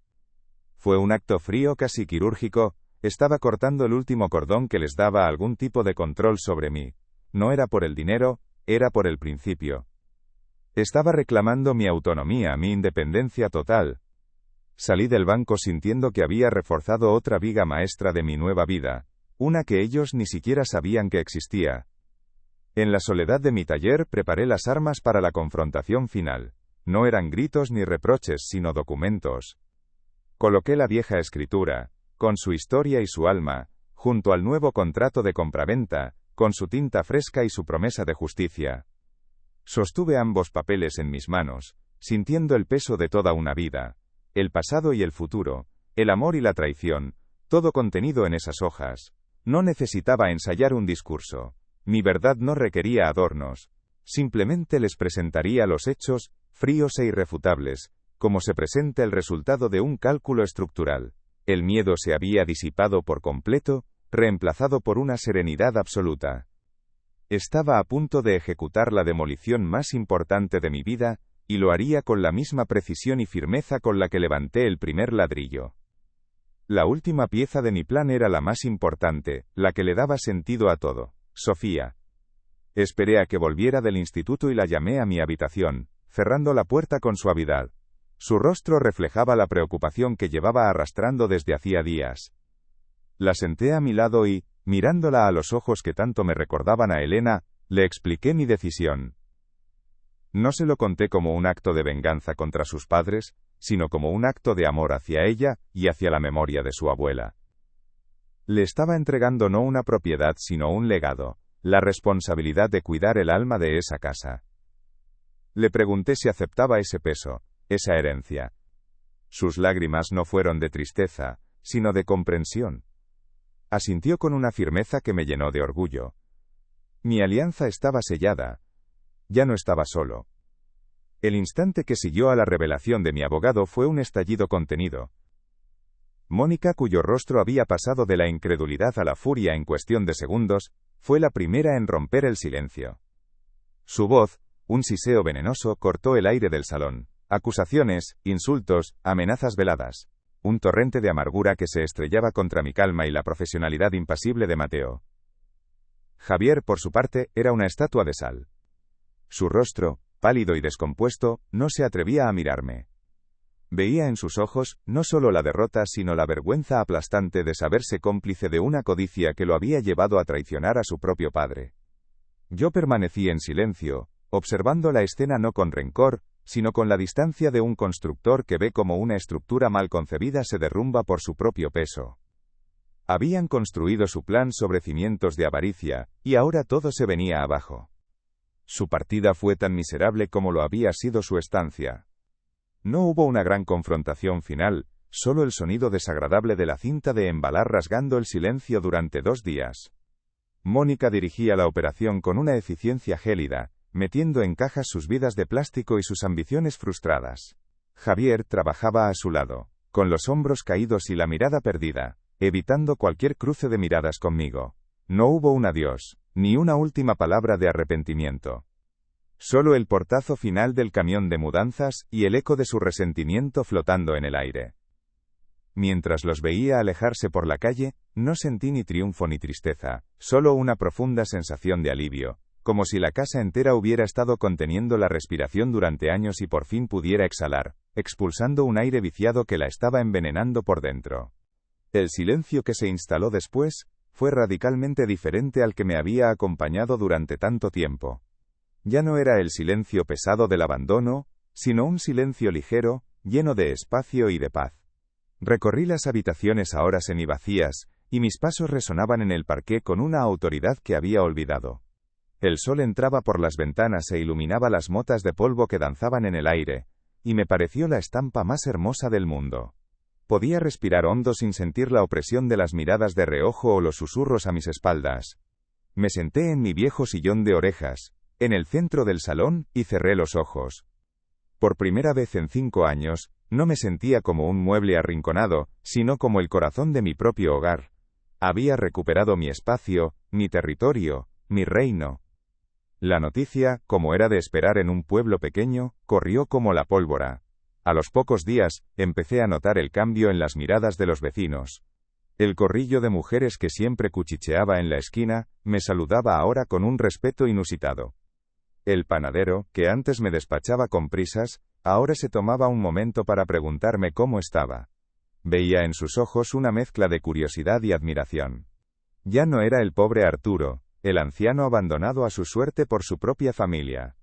Fue un acto frío, casi quirúrgico. Estaba cortando el último cordón que les daba algún tipo de control sobre mí. No era por el dinero, era por el principio. Estaba reclamando mi autonomía, mi independencia total. Salí del banco sintiendo que había reforzado otra viga maestra de mi nueva vida, una que ellos ni siquiera sabían que existía. En la soledad de mi taller preparé las armas para la confrontación final. No eran gritos ni reproches, sino documentos. Coloqué la vieja escritura, con su historia y su alma, junto al nuevo contrato de compraventa, con su tinta fresca y su promesa de justicia. Sostuve ambos papeles en mis manos, sintiendo el peso de toda una vida, el pasado y el futuro, el amor y la traición, todo contenido en esas hojas. No necesitaba ensayar un discurso. Mi verdad no requería adornos. Simplemente les presentaría los hechos, fríos e irrefutables, como se presenta el resultado de un cálculo estructural. El miedo se había disipado por completo, reemplazado por una serenidad absoluta. Estaba a punto de ejecutar la demolición más importante de mi vida, y lo haría con la misma precisión y firmeza con la que levanté el primer ladrillo. La última pieza de mi plan era la más importante, la que le daba sentido a todo: Sofía. Esperé a que volviera del instituto y la llamé a mi habitación, cerrando la puerta con suavidad. Su rostro reflejaba la preocupación que llevaba arrastrando desde hacía días. La senté a mi lado y, mirándola a los ojos que tanto me recordaban a Elena, le expliqué mi decisión. No se lo conté como un acto de venganza contra sus padres, sino como un acto de amor hacia ella y hacia la memoria de su abuela. Le estaba entregando no una propiedad sino un legado, la responsabilidad de cuidar el alma de esa casa. Le pregunté si aceptaba ese peso, esa herencia. Sus lágrimas no fueron de tristeza, sino de comprensión. Asintió con una firmeza que me llenó de orgullo. Mi alianza estaba sellada. Ya no estaba solo. El instante que siguió a la revelación de mi abogado fue un estallido contenido. Mónica, cuyo rostro había pasado de la incredulidad a la furia en cuestión de segundos, fue la primera en romper el silencio. Su voz, un siseo venenoso, cortó el aire del salón. Acusaciones, insultos, amenazas veladas. Un torrente de amargura que se estrellaba contra mi calma y la profesionalidad impasible de Mateo. Javier, por su parte, era una estatua de sal. Su rostro, pálido y descompuesto, no se atrevía a mirarme. Veía en sus ojos, no solo la derrota sino la vergüenza aplastante de saberse cómplice de una codicia que lo había llevado a traicionar a su propio padre. Yo permanecí en silencio, observando la escena no con rencor, sino con la distancia de un constructor que ve cómo una estructura mal concebida se derrumba por su propio peso. Habían construido su plan sobre cimientos de avaricia, y ahora todo se venía abajo. Su partida fue tan miserable como lo había sido su estancia. No hubo una gran confrontación final, solo el sonido desagradable de la cinta de embalar rasgando el silencio durante 2 días. Mónica dirigía la operación con una eficiencia gélida, metiendo en cajas sus vidas de plástico y sus ambiciones frustradas. Javier trabajaba a su lado, con los hombros caídos y la mirada perdida, evitando cualquier cruce de miradas conmigo. No hubo un adiós, ni una última palabra de arrepentimiento. Solo el portazo final del camión de mudanzas y el eco de su resentimiento flotando en el aire. Mientras los veía alejarse por la calle, no sentí ni triunfo ni tristeza, solo una profunda sensación de alivio, como si la casa entera hubiera estado conteniendo la respiración durante años y por fin pudiera exhalar, expulsando un aire viciado que la estaba envenenando por dentro. El silencio que se instaló después fue radicalmente diferente al que me había acompañado durante tanto tiempo. Ya no era el silencio pesado del abandono, sino un silencio ligero, lleno de espacio y de paz. Recorrí las habitaciones ahora semivacías, y mis pasos resonaban en el parqué con una autoridad que había olvidado. El sol entraba por las ventanas e iluminaba las motas de polvo que danzaban en el aire, y me pareció la estampa más hermosa del mundo. Podía respirar hondo sin sentir la opresión de las miradas de reojo o los susurros a mis espaldas. Me senté en mi viejo sillón de orejas, en el centro del salón, y cerré los ojos. Por primera vez en 5 años, no me sentía como un mueble arrinconado, sino como el corazón de mi propio hogar. Había recuperado mi espacio, mi territorio, mi reino. La noticia, como era de esperar en un pueblo pequeño, corrió como la pólvora. A los pocos días, empecé a notar el cambio en las miradas de los vecinos. El corrillo de mujeres que siempre cuchicheaba en la esquina, me saludaba ahora con un respeto inusitado. El panadero, que antes me despachaba con prisas, Ahora se tomaba un momento para preguntarme cómo estaba. Veía en sus ojos una mezcla de curiosidad y admiración. Ya no era el pobre Arturo, el anciano abandonado a su suerte por su propia familia.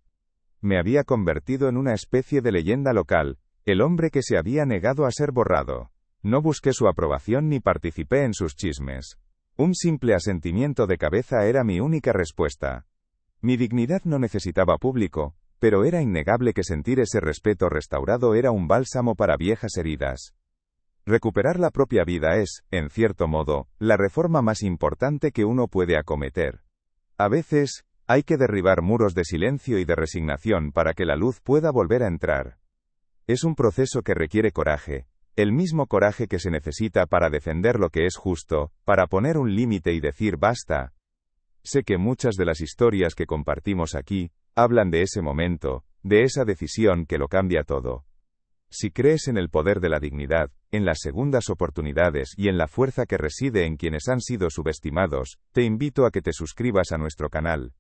Me había convertido en una especie de leyenda local, el hombre que se había negado a ser borrado. No busqué su aprobación ni participé en sus chismes. Un simple asentimiento de cabeza era mi única respuesta. Mi dignidad no necesitaba público, pero era innegable que sentir ese respeto restaurado era un bálsamo para viejas heridas. Recuperar la propia vida es, en cierto modo, la reforma más importante que uno puede acometer. A veces, hay que derribar muros de silencio y de resignación para que la luz pueda volver a entrar. Es un proceso que requiere coraje, el mismo coraje que se necesita para defender lo que es justo, para poner un límite y decir basta. Sé que muchas de las historias que compartimos aquí, hablan de ese momento, de esa decisión que lo cambia todo. Si crees en el poder de la dignidad, en las segundas oportunidades y en la fuerza que reside en quienes han sido subestimados, te invito a que te suscribas a nuestro canal.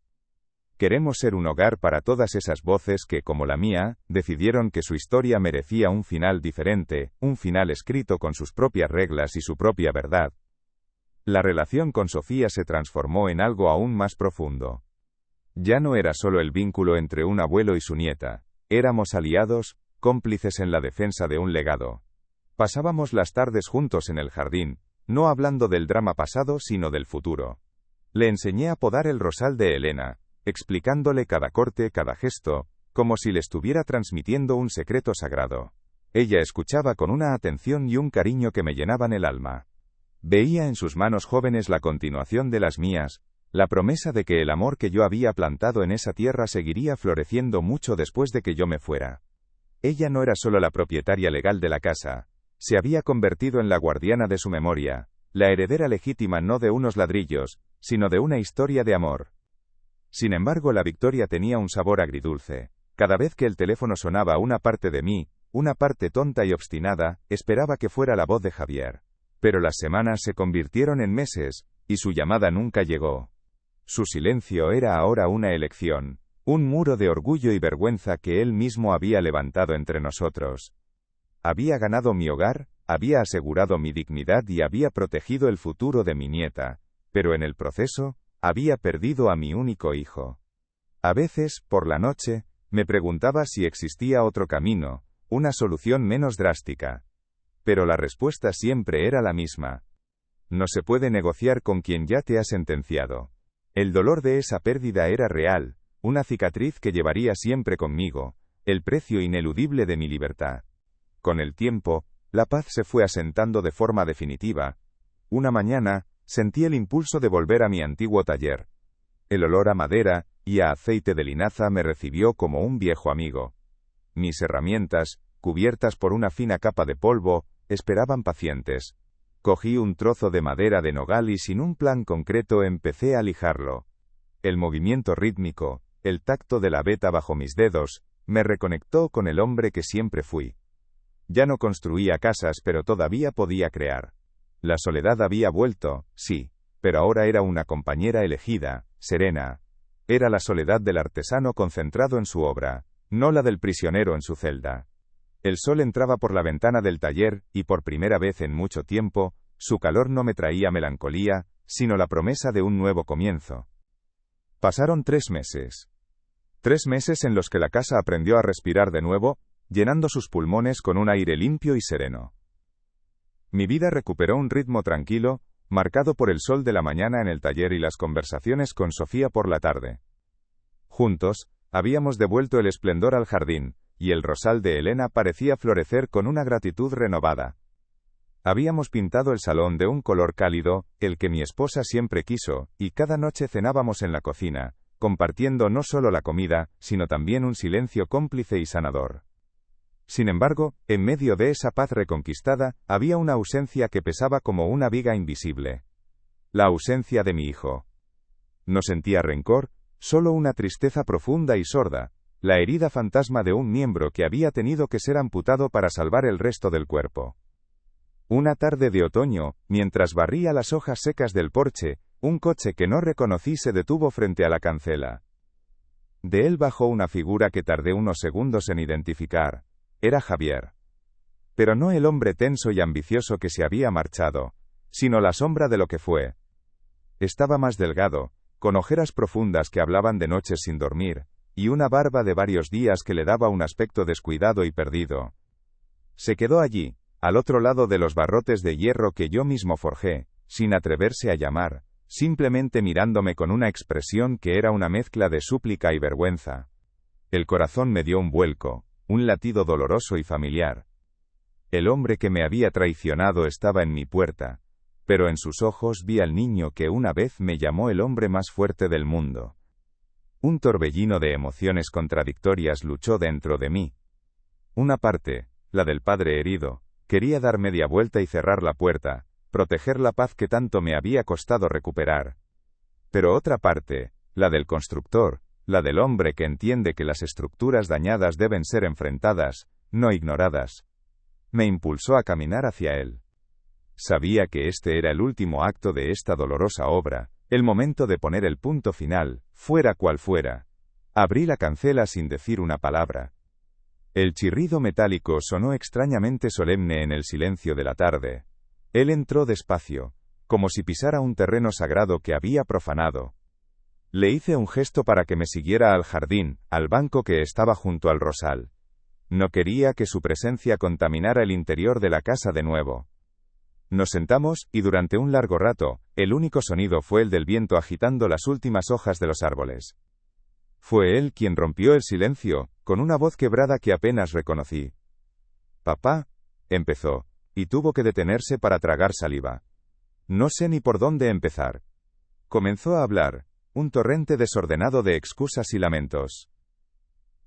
Queremos ser un hogar para todas esas voces que, como la mía, decidieron que su historia merecía un final diferente, un final escrito con sus propias reglas y su propia verdad. La relación con Sofía se transformó en algo aún más profundo. Ya no era solo el vínculo entre un abuelo y su nieta, éramos aliados, cómplices en la defensa de un legado. Pasábamos las tardes juntos en el jardín, no hablando del drama pasado sino del futuro. Le enseñé a podar el rosal de Elena, explicándole cada corte, cada gesto, como si le estuviera transmitiendo un secreto sagrado. Ella escuchaba con una atención y un cariño que me llenaban el alma. Veía en sus manos jóvenes la continuación de las mías, la promesa de que el amor que yo había plantado en esa tierra seguiría floreciendo mucho después de que yo me fuera. Ella no era solo la propietaria legal de la casa, se había convertido en la guardiana de su memoria, la heredera legítima no de unos ladrillos, sino de una historia de amor. Sin embargo, la victoria tenía un sabor agridulce. Cada vez que el teléfono sonaba, una parte de mí, una parte tonta y obstinada, esperaba que fuera la voz de Javier. Pero las semanas se convirtieron en meses, y su llamada nunca llegó. Su silencio era ahora una elección, un muro de orgullo y vergüenza que él mismo había levantado entre nosotros. Había ganado mi hogar, había asegurado mi dignidad y había protegido el futuro de mi nieta, pero en el proceso, había perdido a mi único hijo. A veces, por la noche, me preguntaba si existía otro camino, una solución menos drástica. Pero la respuesta siempre era la misma. No se puede negociar con quien ya te ha sentenciado. El dolor de esa pérdida era real, una cicatriz que llevaría siempre conmigo, el precio ineludible de mi libertad. Con el tiempo, la paz se fue asentando de forma definitiva. Una mañana, sentí el impulso de volver a mi antiguo taller. El olor a madera y a aceite de linaza me recibió como un viejo amigo. Mis herramientas, cubiertas por una fina capa de polvo, esperaban pacientes. Cogí un trozo de madera de nogal y sin un plan concreto empecé a lijarlo. El movimiento rítmico, el tacto de la veta bajo mis dedos, me reconectó con el hombre que siempre fui. Ya no construía casas, pero todavía podía crear. La soledad había vuelto, sí, pero ahora era una compañera elegida, serena. Era la soledad del artesano concentrado en su obra, no la del prisionero en su celda. El sol entraba por la ventana del taller, y por primera vez en mucho tiempo, su calor no me traía melancolía, sino la promesa de un nuevo comienzo. Pasaron 3 meses. 3 meses en los que la casa aprendió a respirar de nuevo, llenando sus pulmones con un aire limpio y sereno. Mi vida recuperó un ritmo tranquilo, marcado por el sol de la mañana en el taller y las conversaciones con Sofía por la tarde. Juntos, habíamos devuelto el esplendor al jardín, y el rosal de Elena parecía florecer con una gratitud renovada. Habíamos pintado el salón de un color cálido, el que mi esposa siempre quiso, y cada noche cenábamos en la cocina, compartiendo no solo la comida, sino también un silencio cómplice y sanador. Sin embargo, en medio de esa paz reconquistada, había una ausencia que pesaba como una viga invisible. La ausencia de mi hijo. No sentía rencor, solo una tristeza profunda y sorda, la herida fantasma de un miembro que había tenido que ser amputado para salvar el resto del cuerpo. Una tarde de otoño, mientras barría las hojas secas del porche, un coche que no reconocí se detuvo frente a la cancela. De él bajó una figura que tardé unos segundos en identificar, Era Javier. Pero no el hombre tenso y ambicioso que se había marchado, sino la sombra de lo que fue. Estaba más delgado, con ojeras profundas que hablaban de noches sin dormir, y una barba de varios días que le daba un aspecto descuidado y perdido. Se quedó allí, al otro lado de los barrotes de hierro que yo mismo forjé, sin atreverse a llamar, simplemente mirándome con una expresión que era una mezcla de súplica y vergüenza. El corazón me dio un vuelco, un latido doloroso y familiar. El hombre que me había traicionado estaba en mi puerta, pero en sus ojos vi al niño que una vez me llamó el hombre más fuerte del mundo. Un torbellino de emociones contradictorias luchó dentro de mí. Una parte, la del padre herido, quería dar media vuelta y cerrar la puerta, proteger la paz que tanto me había costado recuperar. Pero otra parte, la del constructor, la del hombre que entiende que las estructuras dañadas deben ser enfrentadas, no ignoradas, me impulsó a caminar hacia él. Sabía que este era el último acto de esta dolorosa obra, el momento de poner el punto final, fuera cual fuera. Abrí la cancela sin decir una palabra. El chirrido metálico sonó extrañamente solemne en el silencio de la tarde. Él entró despacio, como si pisara un terreno sagrado que había profanado. Le hice un gesto para que me siguiera al jardín, al banco que estaba junto al rosal. No quería que su presencia contaminara el interior de la casa de nuevo. Nos sentamos, y durante un largo rato, el único sonido fue el del viento agitando las últimas hojas de los árboles. Fue él quien rompió el silencio, con una voz quebrada que apenas reconocí. «Papá», empezó, y tuvo que detenerse para tragar saliva. No sé ni por dónde empezar. Comenzó a hablar, un torrente desordenado de excusas y lamentos.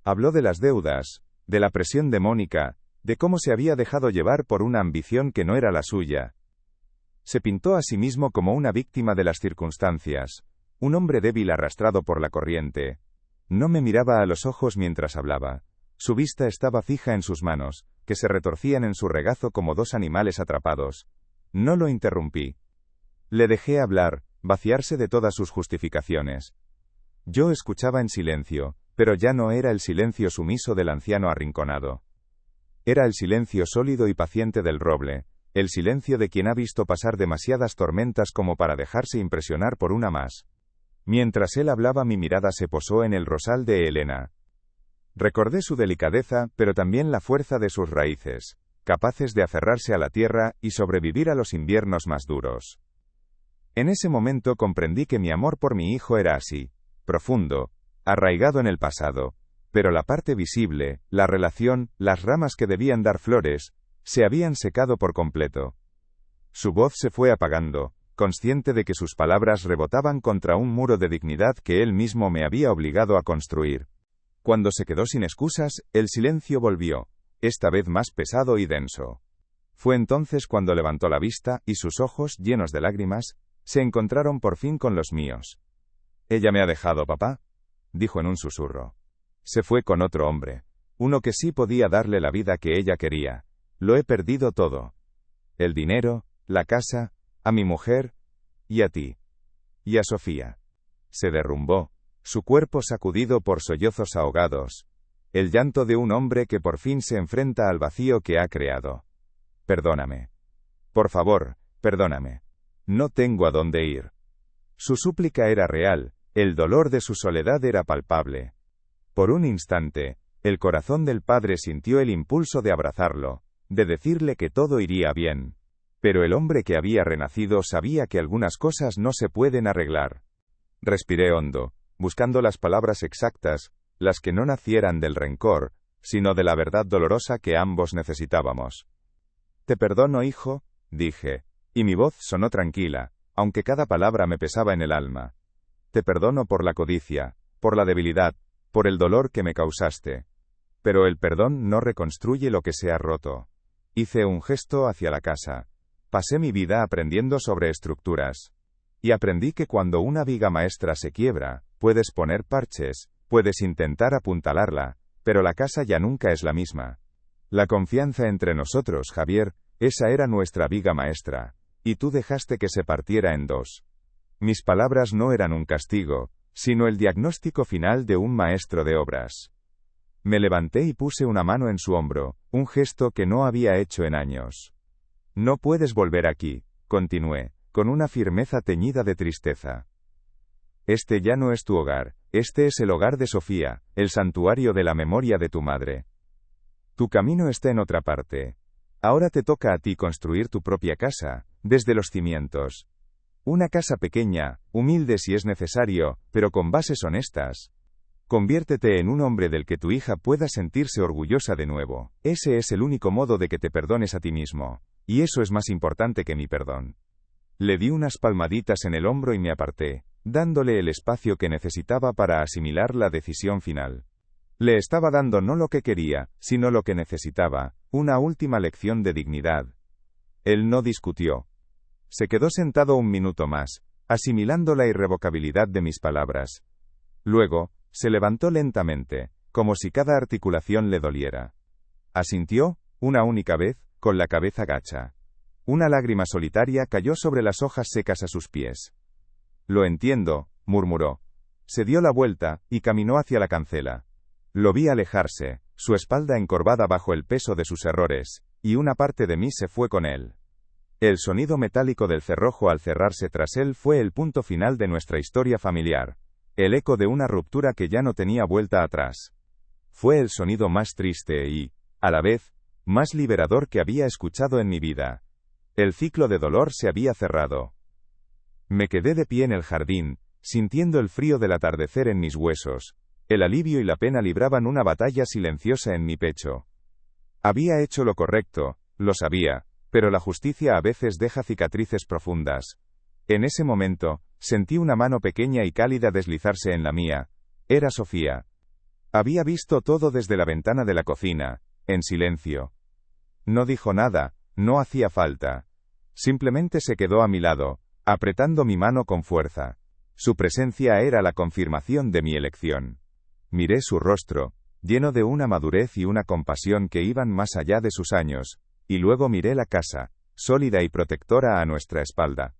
Habló de las deudas, de la presión de Mónica, de cómo se había dejado llevar por una ambición que no era la suya. Se pintó a sí mismo como una víctima de las circunstancias, un hombre débil arrastrado por la corriente. No me miraba a los ojos mientras hablaba. Su vista estaba fija en sus manos, que se retorcían en su regazo como dos animales atrapados. No lo interrumpí. Le dejé hablar, vaciarse de todas sus justificaciones. Yo escuchaba en silencio, pero ya no era el silencio sumiso del anciano arrinconado. Era el silencio sólido y paciente del roble, el silencio de quien ha visto pasar demasiadas tormentas como para dejarse impresionar por una más. Mientras él hablaba, mi mirada se posó en el rosal de Elena. Recordé su delicadeza, pero también la fuerza de sus raíces, capaces de aferrarse a la tierra y sobrevivir a los inviernos más duros. En ese momento comprendí que mi amor por mi hijo era así, profundo, arraigado en el pasado, pero la parte visible, la relación, las ramas que debían dar flores, se habían secado por completo. Su voz se fue apagando, consciente de que sus palabras rebotaban contra un muro de dignidad que él mismo me había obligado a construir. Cuando se quedó sin excusas, el silencio volvió, esta vez más pesado y denso. Fue entonces cuando levantó la vista, y sus ojos, llenos de lágrimas, se encontraron por fin con los míos. «Ella me ha dejado, papá», dijo en un susurro. «Se fue con otro hombre, uno que sí podía darle la vida que ella quería. Lo he perdido todo. El dinero, la casa, a mi mujer, y a ti. Y a Sofía». Se derrumbó, su cuerpo sacudido por sollozos ahogados. El llanto de un hombre que por fin se enfrenta al vacío que ha creado. «Perdóname. Por favor, perdóname. No tengo a dónde ir». Su súplica era real, el dolor de su soledad era palpable. Por un instante, el corazón del padre sintió el impulso de abrazarlo, de decirle que todo iría bien. Pero el hombre que había renacido sabía que algunas cosas no se pueden arreglar. Respiré hondo, buscando las palabras exactas, las que no nacieran del rencor, sino de la verdad dolorosa que ambos necesitábamos. «Te perdono, hijo», dije, y mi voz sonó tranquila, aunque cada palabra me pesaba en el alma. «Te perdono por la codicia, por la debilidad, por el dolor que me causaste. Pero el perdón no reconstruye lo que se ha roto». Hice un gesto hacia la casa. Pasé mi vida aprendiendo sobre estructuras. Y aprendí que cuando una viga maestra se quiebra, puedes poner parches, puedes intentar apuntalarla, pero la casa ya nunca es la misma. La confianza entre nosotros, Javier, esa era nuestra viga maestra, y tú dejaste que se partiera en dos. Mis palabras no eran un castigo, sino el diagnóstico final de un maestro de obras. Me levanté y puse una mano en su hombro, un gesto que no había hecho en años. No puedes volver aquí, continué, con una firmeza teñida de tristeza. Este ya no es tu hogar, este es el hogar de Sofía, el santuario de la memoria de tu madre. Tu camino está en otra parte. Ahora te toca a ti construir tu propia casa, desde los cimientos. Una casa pequeña, humilde si es necesario, pero con bases honestas. Conviértete en un hombre del que tu hija pueda sentirse orgullosa de nuevo. Ese es el único modo de que te perdones a ti mismo. Y eso es más importante que mi perdón. Le di unas palmaditas en el hombro y me aparté, dándole el espacio que necesitaba para asimilar la decisión final. Le estaba dando no lo que quería, sino lo que necesitaba, una última lección de dignidad. Él no discutió. Se quedó sentado un minuto más, asimilando la irrevocabilidad de mis palabras. Luego, se levantó lentamente, como si cada articulación le doliera. Asintió, una única vez, con la cabeza gacha. Una lágrima solitaria cayó sobre las hojas secas a sus pies. Lo entiendo, murmuró. Se dio la vuelta, y caminó hacia la cancela. Lo vi alejarse, su espalda encorvada bajo el peso de sus errores, y una parte de mí se fue con él. El sonido metálico del cerrojo al cerrarse tras él fue el punto final de nuestra historia familiar, el eco de una ruptura que ya no tenía vuelta atrás. Fue el sonido más triste y, a la vez, más liberador que había escuchado en mi vida. El ciclo de dolor se había cerrado. Me quedé de pie en el jardín, sintiendo el frío del atardecer en mis huesos. El alivio y la pena libraban una batalla silenciosa en mi pecho. Había hecho lo correcto, lo sabía, pero la justicia a veces deja cicatrices profundas. En ese momento, sentí una mano pequeña y cálida deslizarse en la mía. Era Sofía. Había visto todo desde la ventana de la cocina, en silencio. No dijo nada, no hacía falta. Simplemente se quedó a mi lado, apretando mi mano con fuerza. Su presencia era la confirmación de mi elección. Miré su rostro, lleno de una madurez y una compasión que iban más allá de sus años, y luego miré la casa, sólida y protectora a nuestra espalda.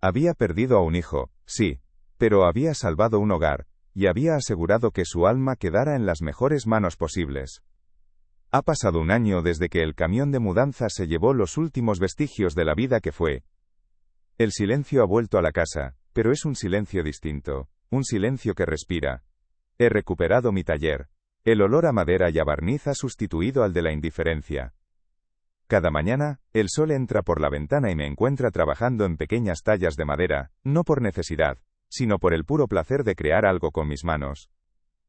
Había perdido a un hijo, sí, pero había salvado un hogar, y había asegurado que su alma quedara en las mejores manos posibles. Ha pasado un año desde que el camión de mudanza se llevó los últimos vestigios de la vida que fue. El silencio ha vuelto a la casa, pero es un silencio distinto, un silencio que respira. He recuperado mi taller. El olor a madera y a barniz ha sustituido al de la indiferencia. Cada mañana, el sol entra por la ventana y me encuentra trabajando en pequeñas tallas de madera, no por necesidad, sino por el puro placer de crear algo con mis manos.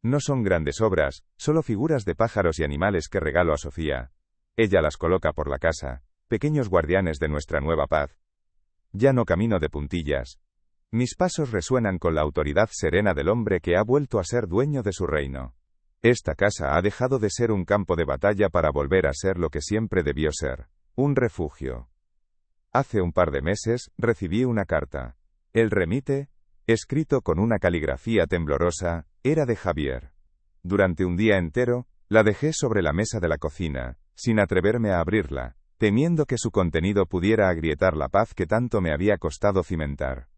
No son grandes obras, solo figuras de pájaros y animales que regalo a Sofía. Ella las coloca por la casa, pequeños guardianes de nuestra nueva paz. Ya no camino de puntillas. Mis pasos resuenan con la autoridad serena del hombre que ha vuelto a ser dueño de su reino. Esta casa ha dejado de ser un campo de batalla para volver a ser lo que siempre debió ser, un refugio. Hace un par de meses, recibí una carta. El remite, escrito con una caligrafía temblorosa, era de Javier. Durante un día entero, la dejé sobre la mesa de la cocina, sin atreverme a abrirla, temiendo que su contenido pudiera agrietar la paz que tanto me había costado cimentar.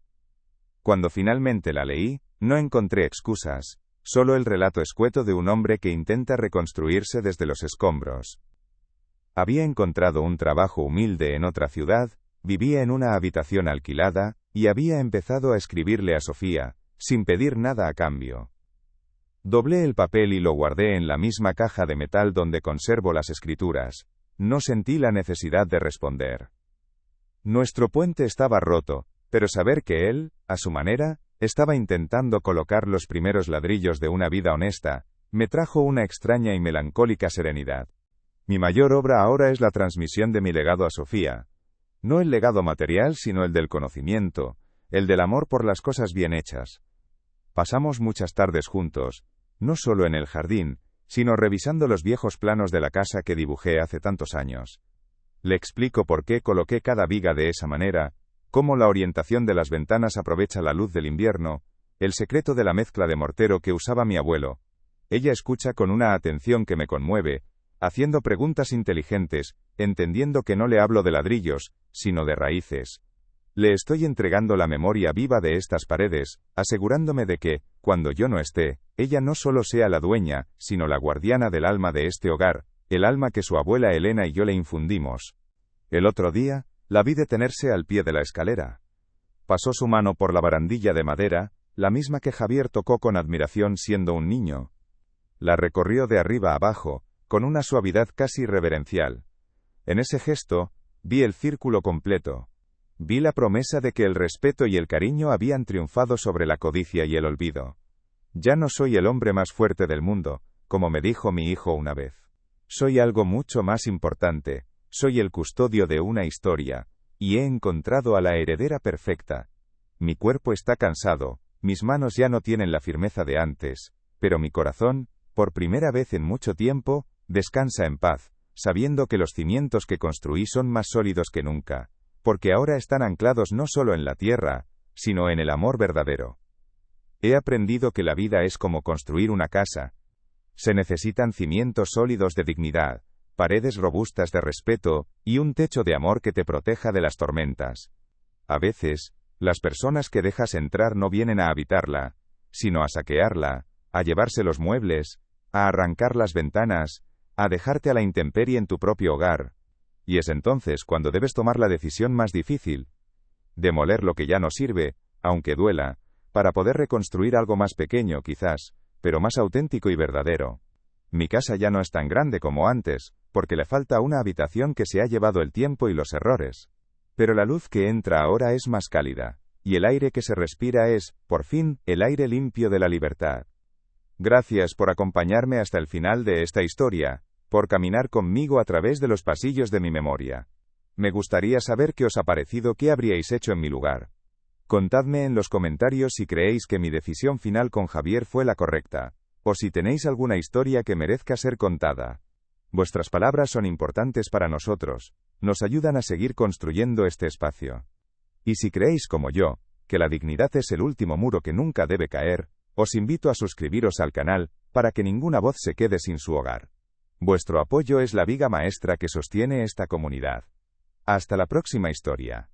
Cuando finalmente la leí, no encontré excusas, solo el relato escueto de un hombre que intenta reconstruirse desde los escombros. Había encontrado un trabajo humilde en otra ciudad, vivía en una habitación alquilada, y había empezado a escribirle a Sofía, sin pedir nada a cambio. Doblé el papel y lo guardé en la misma caja de metal donde conservo las escrituras. No sentí la necesidad de responder. Nuestro puente estaba roto, pero saber que él, a su manera, estaba intentando colocar los primeros ladrillos de una vida honesta, me trajo una extraña y melancólica serenidad. Mi mayor obra ahora es la transmisión de mi legado a Sofía. No el legado material, sino el del conocimiento, el del amor por las cosas bien hechas. Pasamos muchas tardes juntos, no solo en el jardín, sino revisando los viejos planos de la casa que dibujé hace tantos años. Le explico por qué coloqué cada viga de esa manera, cómo la orientación de las ventanas aprovecha la luz del invierno, el secreto de la mezcla de mortero que usaba mi abuelo. Ella escucha con una atención que me conmueve, haciendo preguntas inteligentes, entendiendo que no le hablo de ladrillos, sino de raíces. Le estoy entregando la memoria viva de estas paredes, asegurándome de que, cuando yo no esté, ella no solo sea la dueña, sino la guardiana del alma de este hogar, el alma que su abuela Elena y yo le infundimos. El otro día, la vi detenerse al pie de la escalera. Pasó su mano por la barandilla de madera, la misma que Javier tocó con admiración siendo un niño. La recorrió de arriba a abajo, con una suavidad casi reverencial. En ese gesto, vi el círculo completo. Vi la promesa de que el respeto y el cariño habían triunfado sobre la codicia y el olvido. Ya no soy el hombre más fuerte del mundo, como me dijo mi hijo una vez. Soy algo mucho más importante, soy el custodio de una historia, y he encontrado a la heredera perfecta. Mi cuerpo está cansado, mis manos ya no tienen la firmeza de antes, pero mi corazón, por primera vez en mucho tiempo, descansa en paz, sabiendo que los cimientos que construí son más sólidos que nunca, porque ahora están anclados no solo en la tierra, sino en el amor verdadero. He aprendido que la vida es como construir una casa. Se necesitan cimientos sólidos de dignidad, paredes robustas de respeto, y un techo de amor que te proteja de las tormentas. A veces, las personas que dejas entrar no vienen a habitarla, sino a saquearla, a llevarse los muebles, a arrancar las ventanas, a dejarte a la intemperie en tu propio hogar. Y es entonces cuando debes tomar la decisión más difícil: demoler lo que ya no sirve, aunque duela, para poder reconstruir algo más pequeño quizás, pero más auténtico y verdadero. Mi casa ya no es tan grande como antes, porque le falta una habitación que se ha llevado el tiempo y los errores. Pero la luz que entra ahora es más cálida, y el aire que se respira es, por fin, el aire limpio de la libertad. Gracias por acompañarme hasta el final de esta historia, por caminar conmigo a través de los pasillos de mi memoria. Me gustaría saber qué os ha parecido, qué habríais hecho en mi lugar. Contadme en los comentarios si creéis que mi decisión final con Javier fue la correcta, o si tenéis alguna historia que merezca ser contada. Vuestras palabras son importantes para nosotros, nos ayudan a seguir construyendo este espacio. Y si creéis como yo, que la dignidad es el último muro que nunca debe caer, os invito a suscribiros al canal, para que ninguna voz se quede sin su hogar. Vuestro apoyo es la viga maestra que sostiene esta comunidad. Hasta la próxima historia.